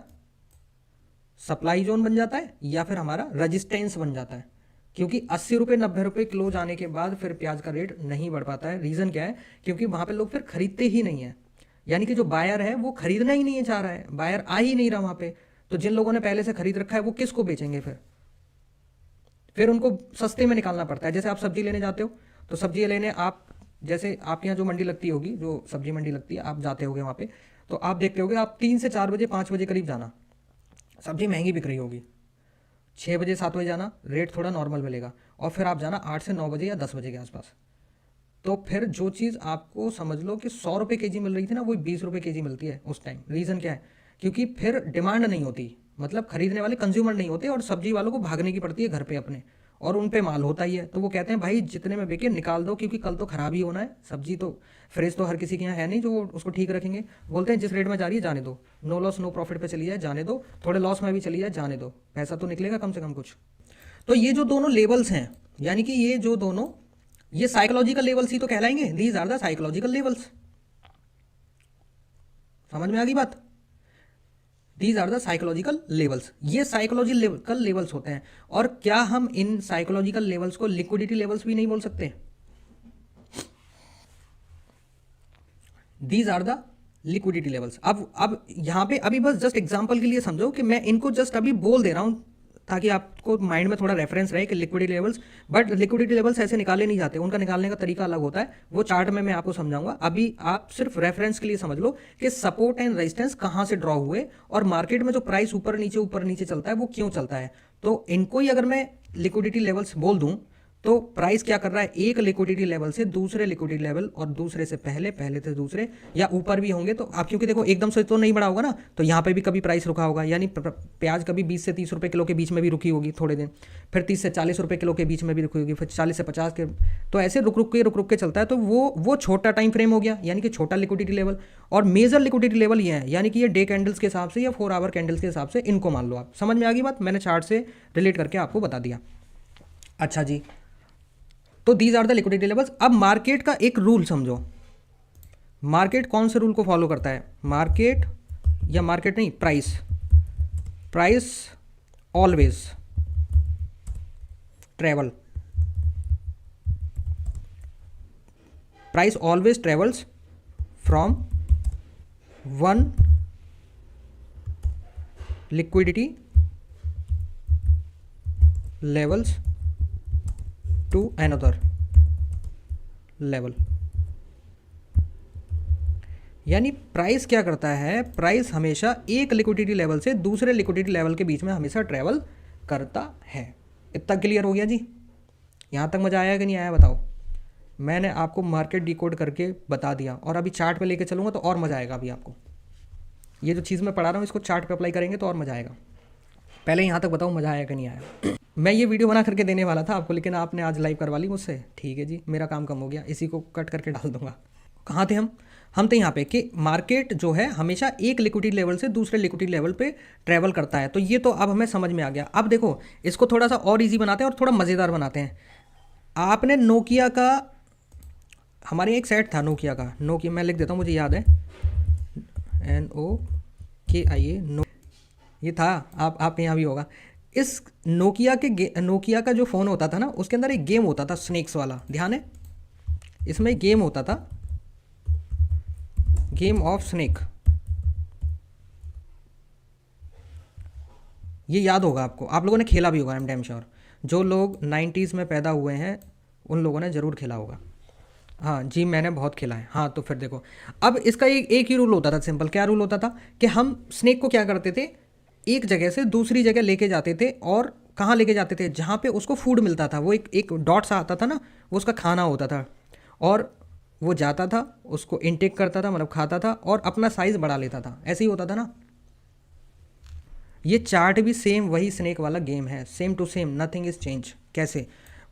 सप्लाई जोन बन जाता है, या फिर हमारा रेजिस्टेंस बन जाता है। क्योंकि 80 रुपये 90 रुपये किलो जाने के बाद फिर प्याज का रेट नहीं बढ़ पाता है। रीज़न क्या है? क्योंकि वहाँ पे लोग फिर खरीदते ही नहीं है, यानी कि जो बायर है वो खरीदना ही नहीं चाह रहा है, बायर आ ही नहीं रहा वहाँ पे। तो जिन लोगों ने पहले से खरीद रखा है वो किसको बेचेंगे? फिर उनको सस्ते में निकालना पड़ता है। जैसे आप सब्जी लेने जाते हो, तो सब्जी लेने आप, जैसे आपके यहाँ जो मंडी लगती होगी, जो सब्जी मंडी लगती है, आप जाते होगे वहाँ पे, तो आप देखते होगे आप 3 से 4 बजे 5 बजे करीब जाना, सब्जी महंगी बिक रही होगी। 6 बजे 7 बजे जाना, रेट थोड़ा नॉर्मल मिलेगा, और फिर आप जाना 8 से 9 बजे या 10 बजे के आसपास। तो फिर जो चीज़ आपको समझ लो कि 100 रुपये kg मिल रही थी ना, वो 20 रुपये kg मिलती है उस टाइम। रीज़न क्या है? क्योंकि फिर डिमांड नहीं होती, मतलब खरीदने वाले कंज्यूमर नहीं होते, और सब्जी वालों को भागने की पड़ती है घर पे अपने, और उन पे माल होता ही है। तो वो कहते हैं भाई जितने में बिके निकाल दो, क्योंकि कल तो ख़राब ही होना है। सब्जी तो फ्रेश तो हर किसी के यहाँ है नहीं जो उसको ठीक रखेंगे। बोलते हैं जिस रेट में जा रही है जाने दो, नो लॉस नो प्रॉफिट पे चली जाए जाने दो, थोड़े लॉस में भी चली जाए जाने दो, पैसा तो निकलेगा कम से कम कुछ। तो ये जो दोनों लेवल्स हैं, यानी कि ये जो दोनों, ये साइकोलॉजिकल लेवल्स ही तो कहलाएंगे। These are the psychological levels. समझ में आ गई बात? These are the psychological levels, ये साइकोलॉजिकल लेवल्स होते हैं। और क्या हम इन साइकोलॉजिकल लेवल्स को लिक्विडिटी लेवल्स भी नहीं बोल सकते? These are the liquidity levels. अब यहां पे अभी बस जस्ट एग्जांपल के लिए समझो कि मैं इनको जस्ट अभी बोल दे रहा हूं, ताकि आपको माइंड में थोड़ा रेफरेंस रहे कि liquidity levels. But liquidity levels ऐसे निकाले नहीं जाते, उनका निकालने का तरीका अलग होता है, वो चार्ट में मैं आपको समझाऊंगा। अभी आप सिर्फ रेफरेंस के लिए समझ लो कि सपोर्ट एंड रेजिस्टेंस कहाँ से ड्रॉ हुए, और मार्केट में जो प्राइस ऊपर नीचे चलता है वो क्यों चलता है। तो इनको ही अगर मैं लिक्विडिटी लेवल्स बोल दूं, तो प्राइस क्या कर रहा है, एक लिक्विडिटी लेवल से दूसरे लिक्विडिटी लेवल, और दूसरे से पहले, पहले से दूसरे, या ऊपर भी होंगे। तो आप क्योंकि देखो एकदम से तो नहीं बढ़ा होगा ना, तो यहाँ पे भी कभी प्राइस रुका होगा, यानी प्याज कभी 20 से 30 रुपये किलो के बीच में भी रुकी होगी थोड़े दिन, फिर 30 से 40 रुपये किलो के बीच में भी रुकी होगी, फिर 40 से 50 के। तो ऐसे रुक रुक के चलता है। तो वो छोटा टाइम फ्रेम हो गया, यानी कि छोटा लिक्विडिटी लेवल। और मेजर लिक्विडिटी लेवल ये है, यानी कि ये डे कैंडल्स के हिसाब से या 4 आवर कैंडल्स के हिसाब से इनको मान लो आप। समझ में आ गई बात? मैंने चार्ट से रिलेट करके आपको बता दिया। अच्छा जी, तो these are the liquidity levels. अब मार्केट का एक रूल समझो। मार्केट कौन से रूल को फॉलो करता है? मार्केट, या मार्केट नहीं, price always travel, price always travels from one liquidity levels to another level. यानी प्राइस क्या करता है? प्राइस हमेशा एक लिक्विडिटी लेवल से दूसरे लिक्विडिटी लेवल के बीच में हमेशा ट्रेवल करता है। इतना क्लियर हो गया जी? यहाँ तक मजा आया कि नहीं आया बताओ? मैंने आपको मार्केट डिकोड करके बता दिया, और अभी चार्ट पे लेके चलूँगा तो और मज़ा आएगा। अभी आपको ये जो चीज़ मैं पढ़ा रहा हूँ इसको चार्ट पे अप्लाई करेंगे तो और मज़ा आएगा। पहले यहाँ तक बताओ मज़ा आया कि नहीं आया? मैं ये वीडियो बना करके देने वाला था आपको, लेकिन आपने आज लाइव करवा ली मुझसे। ठीक है जी, मेरा काम कम हो गया, इसी को कट करके डाल दूंगा। कहाँ थे हम थे यहाँ पे कि मार्केट जो है हमेशा एक लिक्विडिटी लेवल से दूसरे लिक्विडिटी लेवल पे ट्रैवल करता है। तो ये तो अब हमें समझ में आ गया। अब देखो इसको थोड़ा सा और इजी बनाते हैं और थोड़ा मज़ेदार बनाते हैं। आपने नोकिया का, हमारे एक सेट था नोकिया का, नोकिया मैं लिख देता हूँ, मुझे याद है, NOKIA, नो, ये था, आप यहाँ भी होगा। इस नोकिया का जो फ़ोन होता था ना, उसके अंदर एक गेम होता था स्नेक्स वाला, ध्यान है? इसमें एक गेम होता था, गेम ऑफ स्नेक। ये याद होगा आपको, आप लोगों ने खेला भी होगा, आई एम डैम श्योर। जो लोग 90s में पैदा हुए हैं उन लोगों ने ज़रूर खेला होगा। हाँ जी, मैंने बहुत खेला है। हाँ तो फिर देखो, अब इसका एक ही रूल होता था, सिंपल। क्या रूल होता था कि हम स्नेक को क्या करते थे, एक जगह से दूसरी जगह लेके जाते थे। और कहाँ लेके जाते थे? जहाँ पे उसको फूड मिलता था। वो एक डॉट सा आता था ना, वो उसका खाना होता था, और वो जाता था, उसको इनटेक करता था, मतलब खाता था, और अपना साइज़ बढ़ा लेता था। ऐसे ही होता था ना। ये चार्ट भी सेम वही स्नेक वाला गेम है, same to same, nothing is change. कैसे?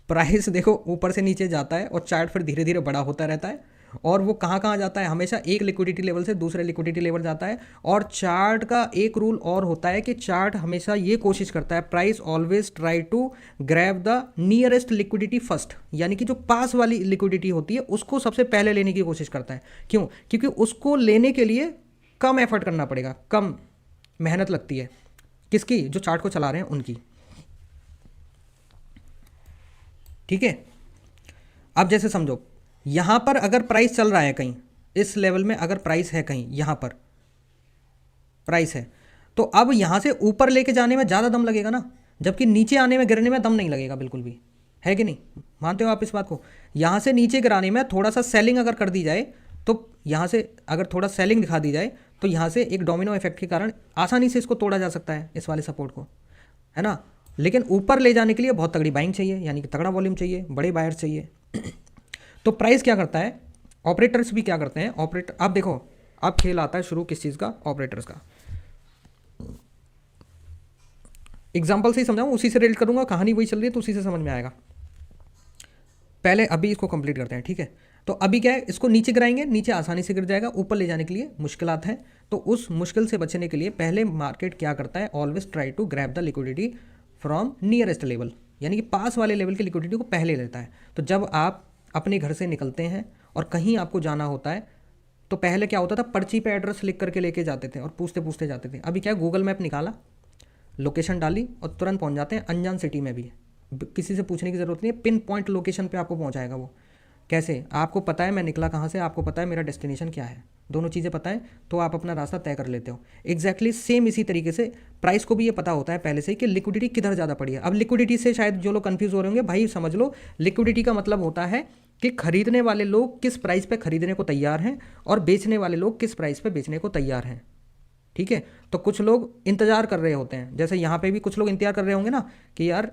प्राइस देखो ऊपर से नीचे जाता है, और चार्ट फिर धीरे धीरे बड़ा होता रहता है। और वो कहाँ कहाँ जाता है? हमेशा एक लिक्विडिटी लेवल से दूसरे लिक्विडिटी लेवल जाता है। और चार्ट का एक रूल और होता है कि चार्ट हमेशा ये कोशिश करता है, price always try to grab the nearest liquidity first, यानी कि जो पास वाली लिक्विडिटी होती है उसको सबसे पहले लेने की कोशिश करता है। क्यों? क्योंकि उसको लेने के लिए कम एफर्ट करना पड़ेगा, कम मेहनत लगती है। किसकी? जो चार्ट को चला रहे हैं उनकी। ठीक है। अब जैसे समझो यहाँ पर अगर प्राइस चल रहा है कहीं, इस लेवल में अगर प्राइस है कहीं, यहाँ पर प्राइस है, तो अब यहाँ से ऊपर लेके जाने में ज़्यादा दम लगेगा ना, जबकि नीचे आने में गिरने में दम नहीं लगेगा बिल्कुल भी, है कि नहीं? मानते हो आप इस बात को? यहाँ से नीचे गिराने में थोड़ा सा सेलिंग अगर कर दी जाए, तो यहाँ से अगर थोड़ा सेलिंग दिखा दी जाए, तो यहाँ से एक डोमिनो इफेक्ट के कारण आसानी से इसको तोड़ा जा सकता है, इस वाले सपोर्ट को, है ना। लेकिन ऊपर ले जाने के लिए बहुत तगड़ी बाइंग चाहिए, यानी कि तगड़ा वॉल्यूम चाहिए, बड़े बायर्स चाहिए। तो प्राइस क्या करता है, ऑपरेटर्स भी क्या करते हैं, ऑपरेटर, अब देखो अब खेल आता है शुरू किस चीज़ का, ऑपरेटर्स का। एग्जाम्पल से ही समझाऊँ, उसी से रिलेट करूँगा, कहानी वही चल रही है तो उसी से समझ में आएगा। पहले अभी इसको कंप्लीट करते हैं, ठीक है। तो अभी क्या है, इसको नीचे गिराएंगे, नीचे आसानी से गिर जाएगा, ऊपर ले जाने के लिए मुश्किलात हैं। तो उस मुश्किल से बचने के लिए पहले मार्केट क्या करता है, always try to grab the liquidity from nearest level, यानी कि पास वाले लेवल की लिक्विडिटी को पहले लेता है। तो जब आप अपने घर से निकलते हैं और कहीं आपको जाना होता है, तो पहले क्या होता था, पर्ची पे एड्रेस लिख करके लेके जाते थे और पूछते पूछते जाते थे। अभी क्या, गूगल मैप निकाला, लोकेशन डाली और तुरंत पहुंच जाते हैं, अनजान सिटी में भी किसी से पूछने की ज़रूरत नहीं है, पिन पॉइंट लोकेशन पे आपको पहुंचाएगा वो। कैसे, आपको पता है मैं निकला कहाँ से, आपको पता है मेरा डेस्टिनेशन क्या है, दोनों चीज़ें पता है, तो आप अपना रास्ता तय कर लेते हो। एग्जैक्टली सेम इसी तरीके से प्राइस को भी ये पता होता है पहले से ही कि लिक्विडिटी किधर ज़्यादा पड़ी है। अब लिक्विडिटी से शायद जो लोग कन्फ्यूज़ हो रहे होंगे, भाई समझ लो, लिक्विडिटी का मतलब होता है कि खरीदने वाले लोग किस प्राइस पे खरीदने को तैयार हैं और बेचने वाले लोग किस प्राइस पे बेचने को तैयार हैं, ठीक है। तो कुछ लोग इंतजार कर रहे होते हैं, जैसे यहाँ पे भी कुछ लोग इंतजार कर रहे होंगे ना कि यार,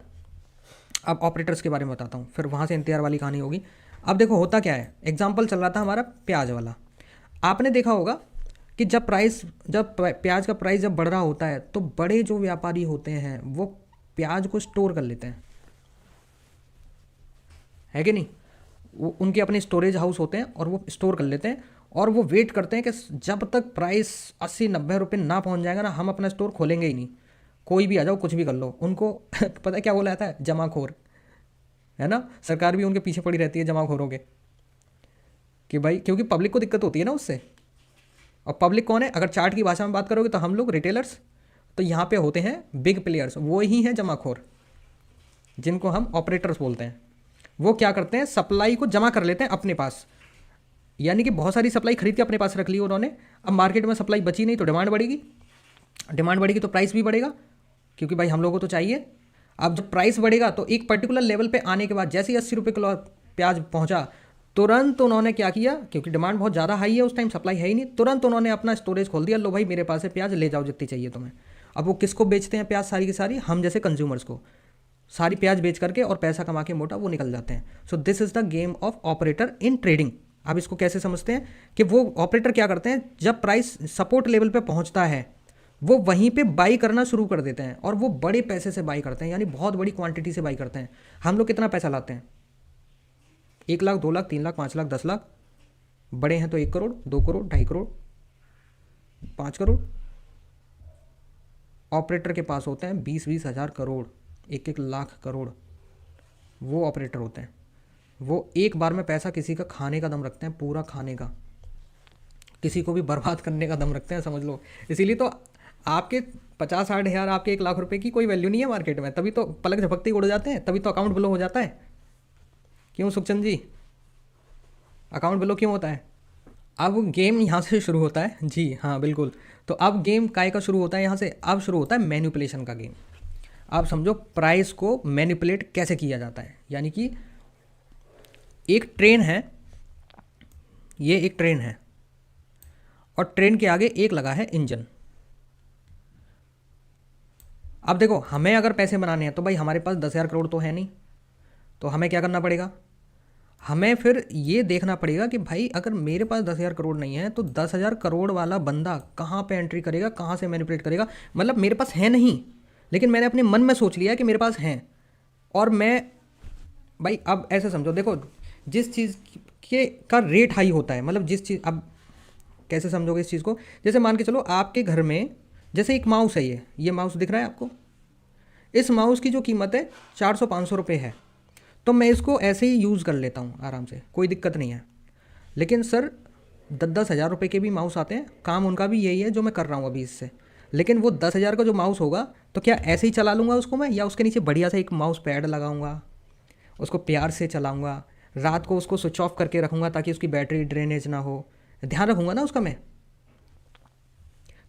अब ऑपरेटर्स के बारे में बताता हूँ, फिर वहाँ से इंतजार वाली कहानी होगी। अब देखो होता क्या है, एग्जाम्पल चल रहा था हमारा प्याज वाला। आपने देखा होगा कि जब प्याज का प्राइस जब बढ़ रहा होता है, तो बड़े जो व्यापारी होते हैं वो प्याज को स्टोर कर लेते हैं, है कि नहीं? वो उनके अपने स्टोरेज हाउस होते हैं और वो स्टोर कर लेते हैं और वो वेट करते हैं कि जब तक प्राइस 80-90 रुपये ना पहुंच जाएगा ना, हम अपना स्टोर खोलेंगे ही नहीं, कोई भी आ जाओ कुछ भी कर लो। उनको पता है क्या बोला जाता है, जमाखोर, है ना। सरकार भी उनके पीछे पड़ी रहती है जमाखोरों के, कि भाई क्योंकि पब्लिक को दिक्कत होती है ना उससे। और पब्लिक कौन है, अगर चार्ट की भाषा में बात करोगे तो हम लोग रिटेलर्स, तो यहाँ पे होते हैं बिग प्लेयर्स, वो ही हैं जमाखोर, जिनको हम ऑपरेटर्स बोलते हैं। वो क्या करते हैं, सप्लाई को जमा कर लेते हैं अपने पास, यानी कि बहुत सारी सप्लाई खरीद के अपने पास रख ली उन्होंने। अब मार्केट में सप्लाई बची नहीं तो डिमांड बढ़ेगी, डिमांड बढ़ेगी तो प्राइस भी बढ़ेगा, क्योंकि भाई हम लोगों को तो चाहिए। अब जब प्राइस बढ़ेगा तो एक पर्टिकुलर लेवल पे आने के बाद जैसे ही 80 रुपये किलो प्याज पहुंचा, तुरंत उन्होंने क्या किया, क्योंकि डिमांड बहुत ज़्यादा हाई है उस टाइम, सप्लाई है ही नहीं, तुरंत उन्होंने अपना स्टोरेज खोल दिया, लो भाई मेरे पास है प्याज, ले जाओ जितनी चाहिए तुम्हें। अब वो किसको बेचते हैं प्याज, सारी की सारी हम जैसे कंज्यूमर्स को, सारी प्याज बेच करके और पैसा कमा के मोटा वो निकल जाते हैं। So this is the game of operator in trading. अब इसको कैसे समझते हैं कि वो ऑपरेटर क्या करते हैं, जब प्राइस सपोर्ट लेवल पे पहुंचता है वो वहीं पे बाई करना शुरू कर देते हैं, और वो बड़े पैसे से बाई करते हैं, यानी बहुत बड़ी क्वांटिटी से बाई करते हैं। हम लोग कितना पैसा लाते हैं, 1 लाख, 2 लाख, 3 लाख, 5 लाख, 10 लाख, बड़े हैं तो 1 करोड़, 2 करोड़, 2.5 करोड़, 5 करोड़। ऑपरेटर के पास होते हैं 20-20 हज़ार करोड़, 1-1 लाख करोड़। वो ऑपरेटर होते हैं, वो एक बार में पैसा किसी का खाने का दम रखते हैं, पूरा खाने का, किसी को भी बर्बाद करने का दम रखते हैं, समझ लो। इसीलिए तो आपके 50-60 हज़ार, आपके 1 लाख रुपए की कोई वैल्यू नहीं है मार्केट में, तभी तो पलक झपकते ही उड़ जाते हैं, तभी तो अकाउंट ब्लो हो जाता है। क्यों सुखचंद जी, अकाउंट ब्लो क्यों होता है? अब गेम यहाँ से शुरू होता है जी, हाँ बिल्कुल। तो अब गेम काय का शुरू होता है यहाँ से, अब शुरू होता है मैनिपुलेशन का गेम। आप समझो प्राइस को मैनिपुलेट कैसे किया जाता है, यानी कि एक ट्रेन है, ये एक ट्रेन है और ट्रेन के आगे एक लगा है इंजन। अब देखो हमें अगर पैसे बनाने हैं तो भाई हमारे पास 10,000 करोड़ तो है नहीं, तो हमें क्या करना पड़ेगा, हमें फिर ये देखना पड़ेगा कि भाई अगर मेरे पास 10,000 करोड़ नहीं है तो 10,000 करोड़ वाला बंदा कहाँ पे एंट्री करेगा, कहाँ से मैनिपुलेट करेगा। मतलब मेरे पास है नहीं, लेकिन मैंने अपने मन में सोच लिया कि मेरे पास हैं, और मैं भाई अब ऐसे समझो, देखो जिस चीज़ के का रेट हाई होता है, मतलब जिस चीज़, अब कैसे समझोगे इस चीज़ को, जैसे मान के चलो आपके घर में जैसे एक माउस है, ये माउस दिख रहा है आपको, इस माउस की जो कीमत है 400-500 रुपये है, तो मैं इसको ऐसे ही यूज़ कर लेता हूँ आराम से, कोई दिक्कत नहीं है। लेकिन सर 10-10 हज़ार रुपये के भी माउस आते हैं, काम उनका भी यही है जो मैं कर रहा हूँ अभी इससे। लेकिन वो 10,000 का जो माउस होगा तो क्या ऐसे ही चला लूँगा उसको मैं, या उसके नीचे बढ़िया सा एक माउस पैड लगाऊंगा, उसको प्यार से चलाऊँगा, रात को उसको स्विच ऑफ करके रखूँगा ताकि उसकी बैटरी ड्रेनेज ना हो, ध्यान रखूँगा ना उसका मैं।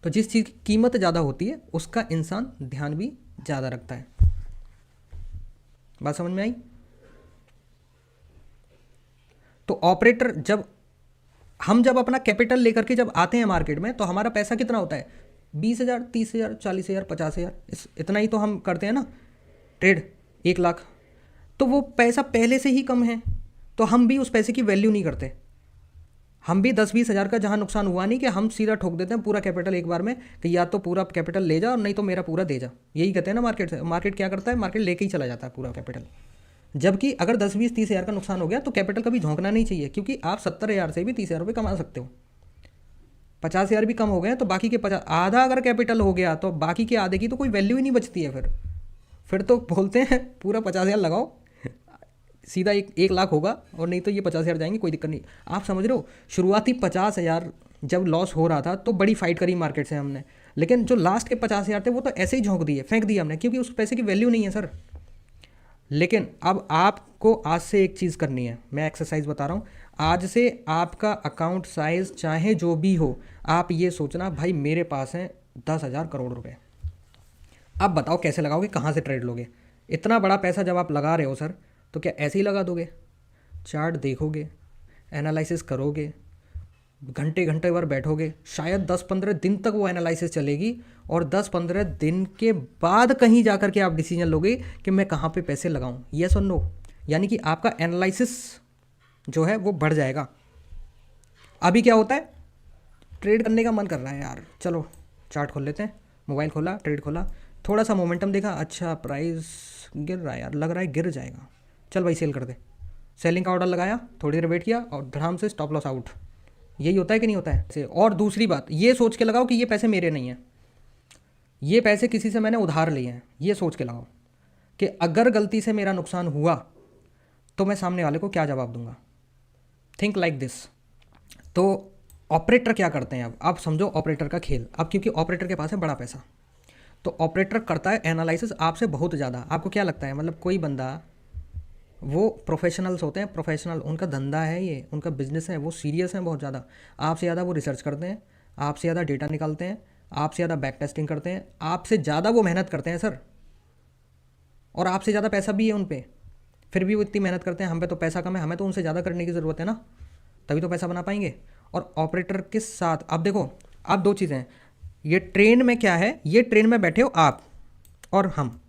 तो जिस चीज़ की कीमत ज़्यादा होती है उसका इंसान ध्यान भी ज़्यादा रखता है। बात समझ में आई? तो ऑपरेटर जब अपना कैपिटल लेकर के जब आते हैं मार्केट में, तो हमारा पैसा कितना होता है? 20,000, 30,000, 40,000, 50,000, इतना ही तो हम करते हैं ना ट्रेड, 1 लाख। तो वो पैसा पहले से ही कम है, तो हम भी उस पैसे की वैल्यू नहीं करते। हम भी 10-20 हज़ार का जहाँ नुकसान हुआ नहीं कि हम सीधा ठोक देते हैं पूरा कैपिटल एक बार में कि या तो पूरा कैपिटल ले जा और नहीं तो मेरा पूरा दे जा। यही कहते हैं ना मार्केट से। मार्केट क्या करता है? मार्केट लेके ही चला जाता है पूरा कैपिटल। जबकि अगर 10-20-30 हज़ार का नुकसान हो गया तो कैपिटल कभी झोंकना नहीं चाहिए, क्योंकि आप 70,000 से भी 30,000 रुपये कमा सकते हो। 50,000 भी कम हो गए तो बाकी के 50, आधा अगर कैपिटल हो गया तो बाकी के आधे की तो कोई वैल्यू ही नहीं बचती है। फिर तो बोलते हैं पूरा 50,000 लगाओ, सीधा 1 लाख होगा, और नहीं तो ये 50,000 जाएंगे, कोई दिक्कत नहीं। आप समझ रहे हो, शुरुआती 50,000 जब लॉस हो रहा था तो बड़ी फाइट करी मार्केट से हमने, लेकिन जो लास्ट के 50,000 थे वो तो ऐसे ही झोंक दिए, फेंक दिए हमने, क्योंकि उस पैसे की वैल्यू नहीं है सर। लेकिन अब आपको आज से एक चीज़ करनी है, मैं एक्सरसाइज बता रहा हूँ। आज से आपका अकाउंट साइज चाहे जो भी हो, आप ये सोचना भाई मेरे पास है 10,000 करोड़ रुपए। अब बताओ कैसे लगाओगे, कहाँ से ट्रेड लोगे? इतना बड़ा पैसा जब आप लगा रहे हो सर, तो क्या ऐसे ही लगा दोगे? चार्ट देखोगे, एनालिसिस करोगे, घंटे घंटे भर बैठोगे, शायद 10-15 दिन तक वो एनालिसिस चलेगी, और 10-15 दिन के बाद कहीं जा कर के आप डिसीजन लोगे कि मैं कहाँ पे पैसे लगाऊं, येस और नो। यानी कि आपका एनालिसिस जो है वो बढ़ जाएगा। अभी क्या होता है, ट्रेड करने का मन कर रहा है यार, चलो चार्ट खोल लेते हैं, मोबाइल खोला, ट्रेड खोला, थोड़ा सा मोमेंटम देखा, अच्छा प्राइस गिर रहा है यार, लग रहा है गिर जाएगा, चल भाई सेल कर दे। सेलिंग का ऑर्डर लगाया, थोड़ी देर वेट किया और धड़ाम से स्टॉप लॉस आउट। यही होता है कि नहीं होता है? और दूसरी बात, ये सोच के लगाओ कि ये पैसे मेरे नहीं हैं, ये पैसे किसी से मैंने उधार लिए हैं। ये सोच के लगाओ कि अगर गलती से मेरा नुकसान हुआ तो मैं सामने वाले को क्या जवाब दूंगा। Think like this. तो ऑपरेटर क्या करते हैं, अब आप समझो ऑपरेटर का खेल। अब क्योंकि ऑपरेटर के पास है बड़ा पैसा, तो ऑपरेटर करता है एनालिसिस आपसे बहुत ज़्यादा। आपको क्या लगता है, मतलब कोई बंदा, वो प्रोफेशनल्स होते हैं, प्रोफेशनल, उनका धंधा है ये, उनका बिजनेस है, वो सीरियस हैं बहुत ज़्यादा। आपसे ज़्यादा वो रिसर्च करते हैं, आपसे ज़्यादा डेटा निकालते हैं, आपसे ज़्यादा बैक टेस्टिंग करते हैं, आपसे ज़्यादा वो मेहनत करते हैं सर, और आपसे ज़्यादा पैसा भी है उन पे, फिर भी वो इतनी मेहनत करते हैं। हम पे तो पैसा कम है, हमें तो उनसे ज़्यादा करने की ज़रूरत है ना, तभी तो पैसा बना पाएंगे। और ऑपरेटर के साथ अब देखो, अब दो चीज़ें हैं। ये ट्रेन में क्या है, ये ट्रेन में बैठे हो आप और हम,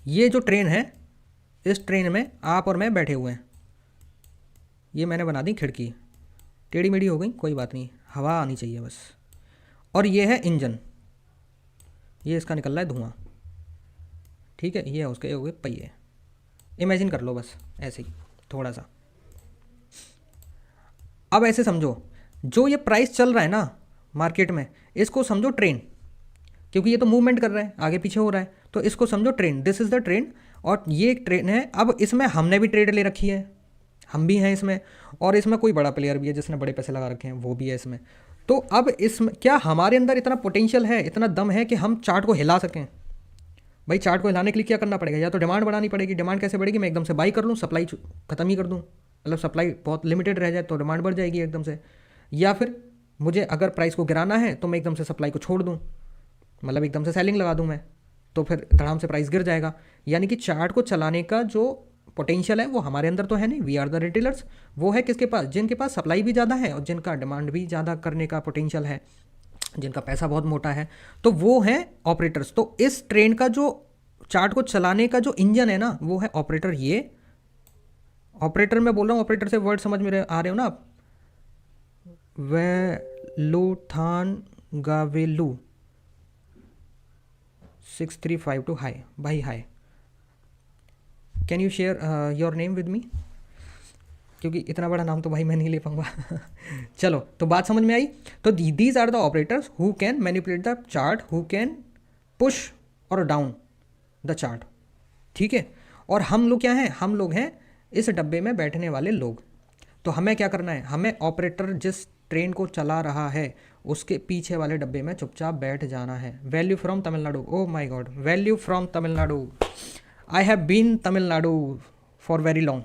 ये जो ट्रेन है, इस ट्रेन में आप और मैं बैठे हुए हैं। ये मैंने बना दी खिड़की, टेढ़ी मेढ़ी हो गई, कोई बात नहीं, हवा आनी चाहिए बस। और ये है इंजन, ये इसका निकल रहा है धुआं, ठीक है, ये है उसके हो गए पहिए। इमेजिन कर लो बस ऐसे ही थोड़ा सा। अब ऐसे समझो, जो ये प्राइस चल रहा है ना मार्केट में, इसको समझो ट्रेन, क्योंकि ये तो मूवमेंट कर रहा है, आगे पीछे हो रहा है, तो इसको समझो train. This is the train, और ये एक ट्रेन है। अब इसमें हमने भी ट्रेड ले रखी है, हम भी हैं इसमें, और इसमें कोई बड़ा प्लेयर भी है जिसने बड़े पैसे लगा रखे हैं, वो भी है इसमें। तो अब इसमें क्या हमारे अंदर इतना पोटेंशियल है, इतना दम है कि हम चार्ट को हिला सकें? भाई चार्ट को हिलाने के लिए क्या करना पड़ेगा, या तो डिमांड बढ़ानी पड़ेगी। डिमांड कैसे बढ़ेगी, मैं एकदम से बाई कर लूँ, सप्लाई खत्म ही कर दूँ, मतलब सप्लाई बहुत लिमिटेड रह जाए तो डिमांड बढ़ जाएगी एकदम से। या फिर मुझे अगर प्राइस को गिराना है तो मैं एकदम से सप्लाई को छोड़ दूँ, मतलब एकदम से सेलिंग लगा दूँ मैं, तो फिर धड़ाम से प्राइस गिर जाएगा। यानी कि चार्ट को चलाने का जो पोटेंशियल है वो हमारे अंदर तो है नहीं, वी आर द रिटेलर्स। वो है किसके पास, जिनके पास सप्लाई भी ज़्यादा है और जिनका डिमांड भी ज़्यादा करने का पोटेंशियल है, जिनका पैसा बहुत मोटा है, तो वो है ऑपरेटर्स। तो इस ट्रेन का जो चार्ट को चलाने का जो इंजन है ना, वो है ऑपरेटर। ये ऑपरेटर मैं बोल रहा हूँ, ऑपरेटर से वर्ड समझ में आ रहे हो ना आप, वेलुथानगावेलु 6352 हाय भाई, hi, can you share your name with me, क्योंकि इतना बड़ा नाम तो भाई मैं नहीं ले पाऊंगा। चलो, तो बात समझ में आई। तो these are the operators who can manipulate the chart, who can push और डाउन द चार्ट, ठीक है। और हम लोग क्या हैं, हम लोग हैं इस डब्बे में बैठने वाले लोग। तो हमें क्या करना है, हमें ऑपरेटर जिस ट्रेन को चला रहा है उसके पीछे वाले डब्बे में चुपचाप बैठ जाना है। Value from Tamil Nadu, oh my god, value from Tamil Nadu. I have been Tamil Nadu for very long.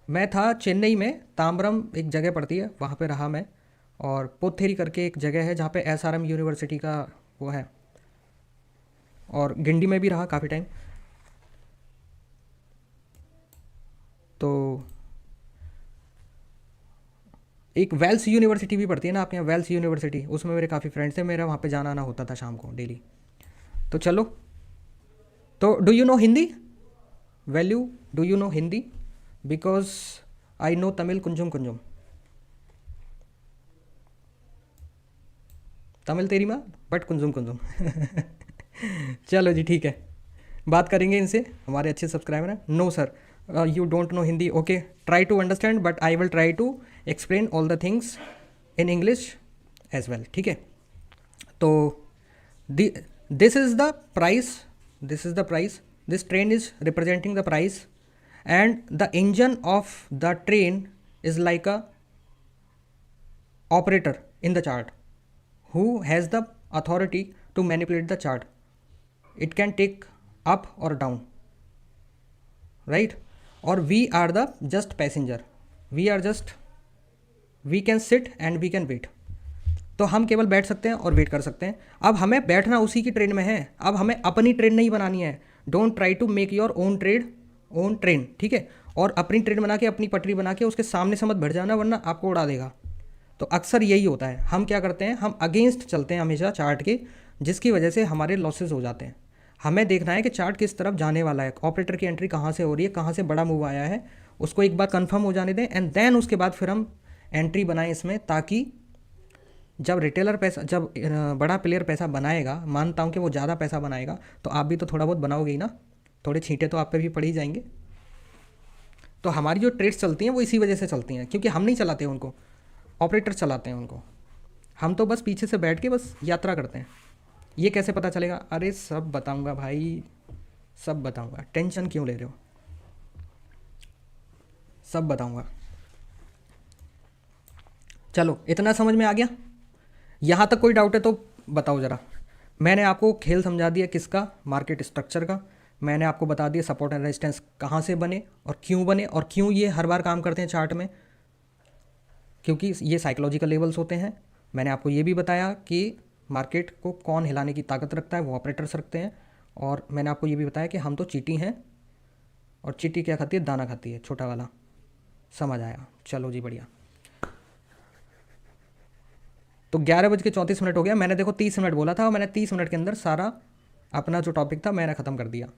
मैं था चेन्नई में, ताम्बरम एक जगह पड़ती है, वहाँ पे रहा मैं। और पोथेरी करके एक जगह है जहाँ पे एसआरएम यूनिवर्सिटी का वो है। और गिंडी में भी रहा काफ़ी टाइम। तो एक वेल्स यूनिवर्सिटी भी पड़ती है ना आपके यहाँ, वेल्स यूनिवर्सिटी, उसमें मेरे काफ़ी फ्रेंड्स थे, मेरा वहाँ पे जाना आना होता था शाम को डेली। तो चलो, तो do you know Hindi? Value, do you know Hindi? Because I know Tamil Kunzum Kunzum. Tamil तेरी माँ बट कुंजुम कुंजुम। चलो जी ठीक है, बात करेंगे इनसे, हमारे अच्छे सब्सक्राइबर हैं। No sir, you don't know Hindi, okay, try to understand but I will try to explain all the things in English as well, ठीक है। तो this is the price, this is the price, this train is representing the price and the engine of the train is like a operator in the chart who has the authority to manipulate the chart. It can take up or down, right? Or we are the just passenger, we are just, we can sit and we can wait. तो हम केवल बैठ सकते हैं और wait कर सकते हैं। अब हमें बैठना उसी की ट्रेन में है, अब हमें अपनी ट्रेन नहीं बनानी है। Don't try to make your own train, ठीक है। और अपनी ट्रेन बना के, अपनी पटरी बना के उसके सामने से मत बैठ जाना, वरना आपको उड़ा देगा। तो अक्सर यही होता है, हम क्या करते हैं, हम अगेंस्ट चलते हैं हमेशा चार्ट के, जिसकी वजह से हमारे लॉसेस हो जाते हैं। हमें देखना है कि चार्ट किस तरफ जाने वाला है, ऑपरेटर की एंट्री कहाँ से हो रही है, कहाँ से बड़ा मूव आया है, उसको एक बार कंफर्म हो जाने दें एंड देन उसके बाद फिर हम एंट्री बनाएं इसमें, ताकि जब रिटेलर पैसा, जब बड़ा प्लेयर पैसा बनाएगा, मानता हूँ कि वो ज़्यादा पैसा बनाएगा, तो आप भी तो थोड़ा बहुत बनाओगे ही ना, थोड़े छींटे तो आप पे भी पड़ ही जाएंगे। तो हमारी जो ट्रेड्स चलती हैं वो इसी वजह से चलती हैं, क्योंकि हम नहीं चलाते उनको, ऑपरेटर चलाते हैं उनको, हम तो बस पीछे से बैठ के बस यात्रा करते हैं। ये कैसे पता चलेगा? अरे सब बताऊंगा भाई, सब बताऊंगा, टेंशन क्यों ले रहे हो, सब बताऊंगा। चलो, इतना समझ में आ गया? यहाँ तक कोई डाउट है तो बताओ ज़रा। मैंने आपको खेल समझा दिया किसका, मार्केट स्ट्रक्चर का। मैंने आपको बता दिया सपोर्ट एंड रेजिस्टेंस कहाँ से बने और क्यों बने, और क्यों ये हर बार काम करते हैं चार्ट में, क्योंकि ये साइकोलॉजिकल लेवल्स होते हैं। मैंने आपको ये भी बताया कि मार्केट को कौन हिलाने की ताकत रखता है, वो ऑपरेटर्स रखते हैं। और मैंने आपको ये भी बताया कि हम तो चींटी हैं, और चींटी क्या खाती है? दाना खाती है, छोटा वाला। समझ आया? चलो जी बढ़िया। तो 11:34 हो गया। मैंने देखो 30 मिनट बोला था, और मैंने 30 मिनट के अंदर सारा अपना जो टॉपिक था मैंने ख़त्म कर दिया।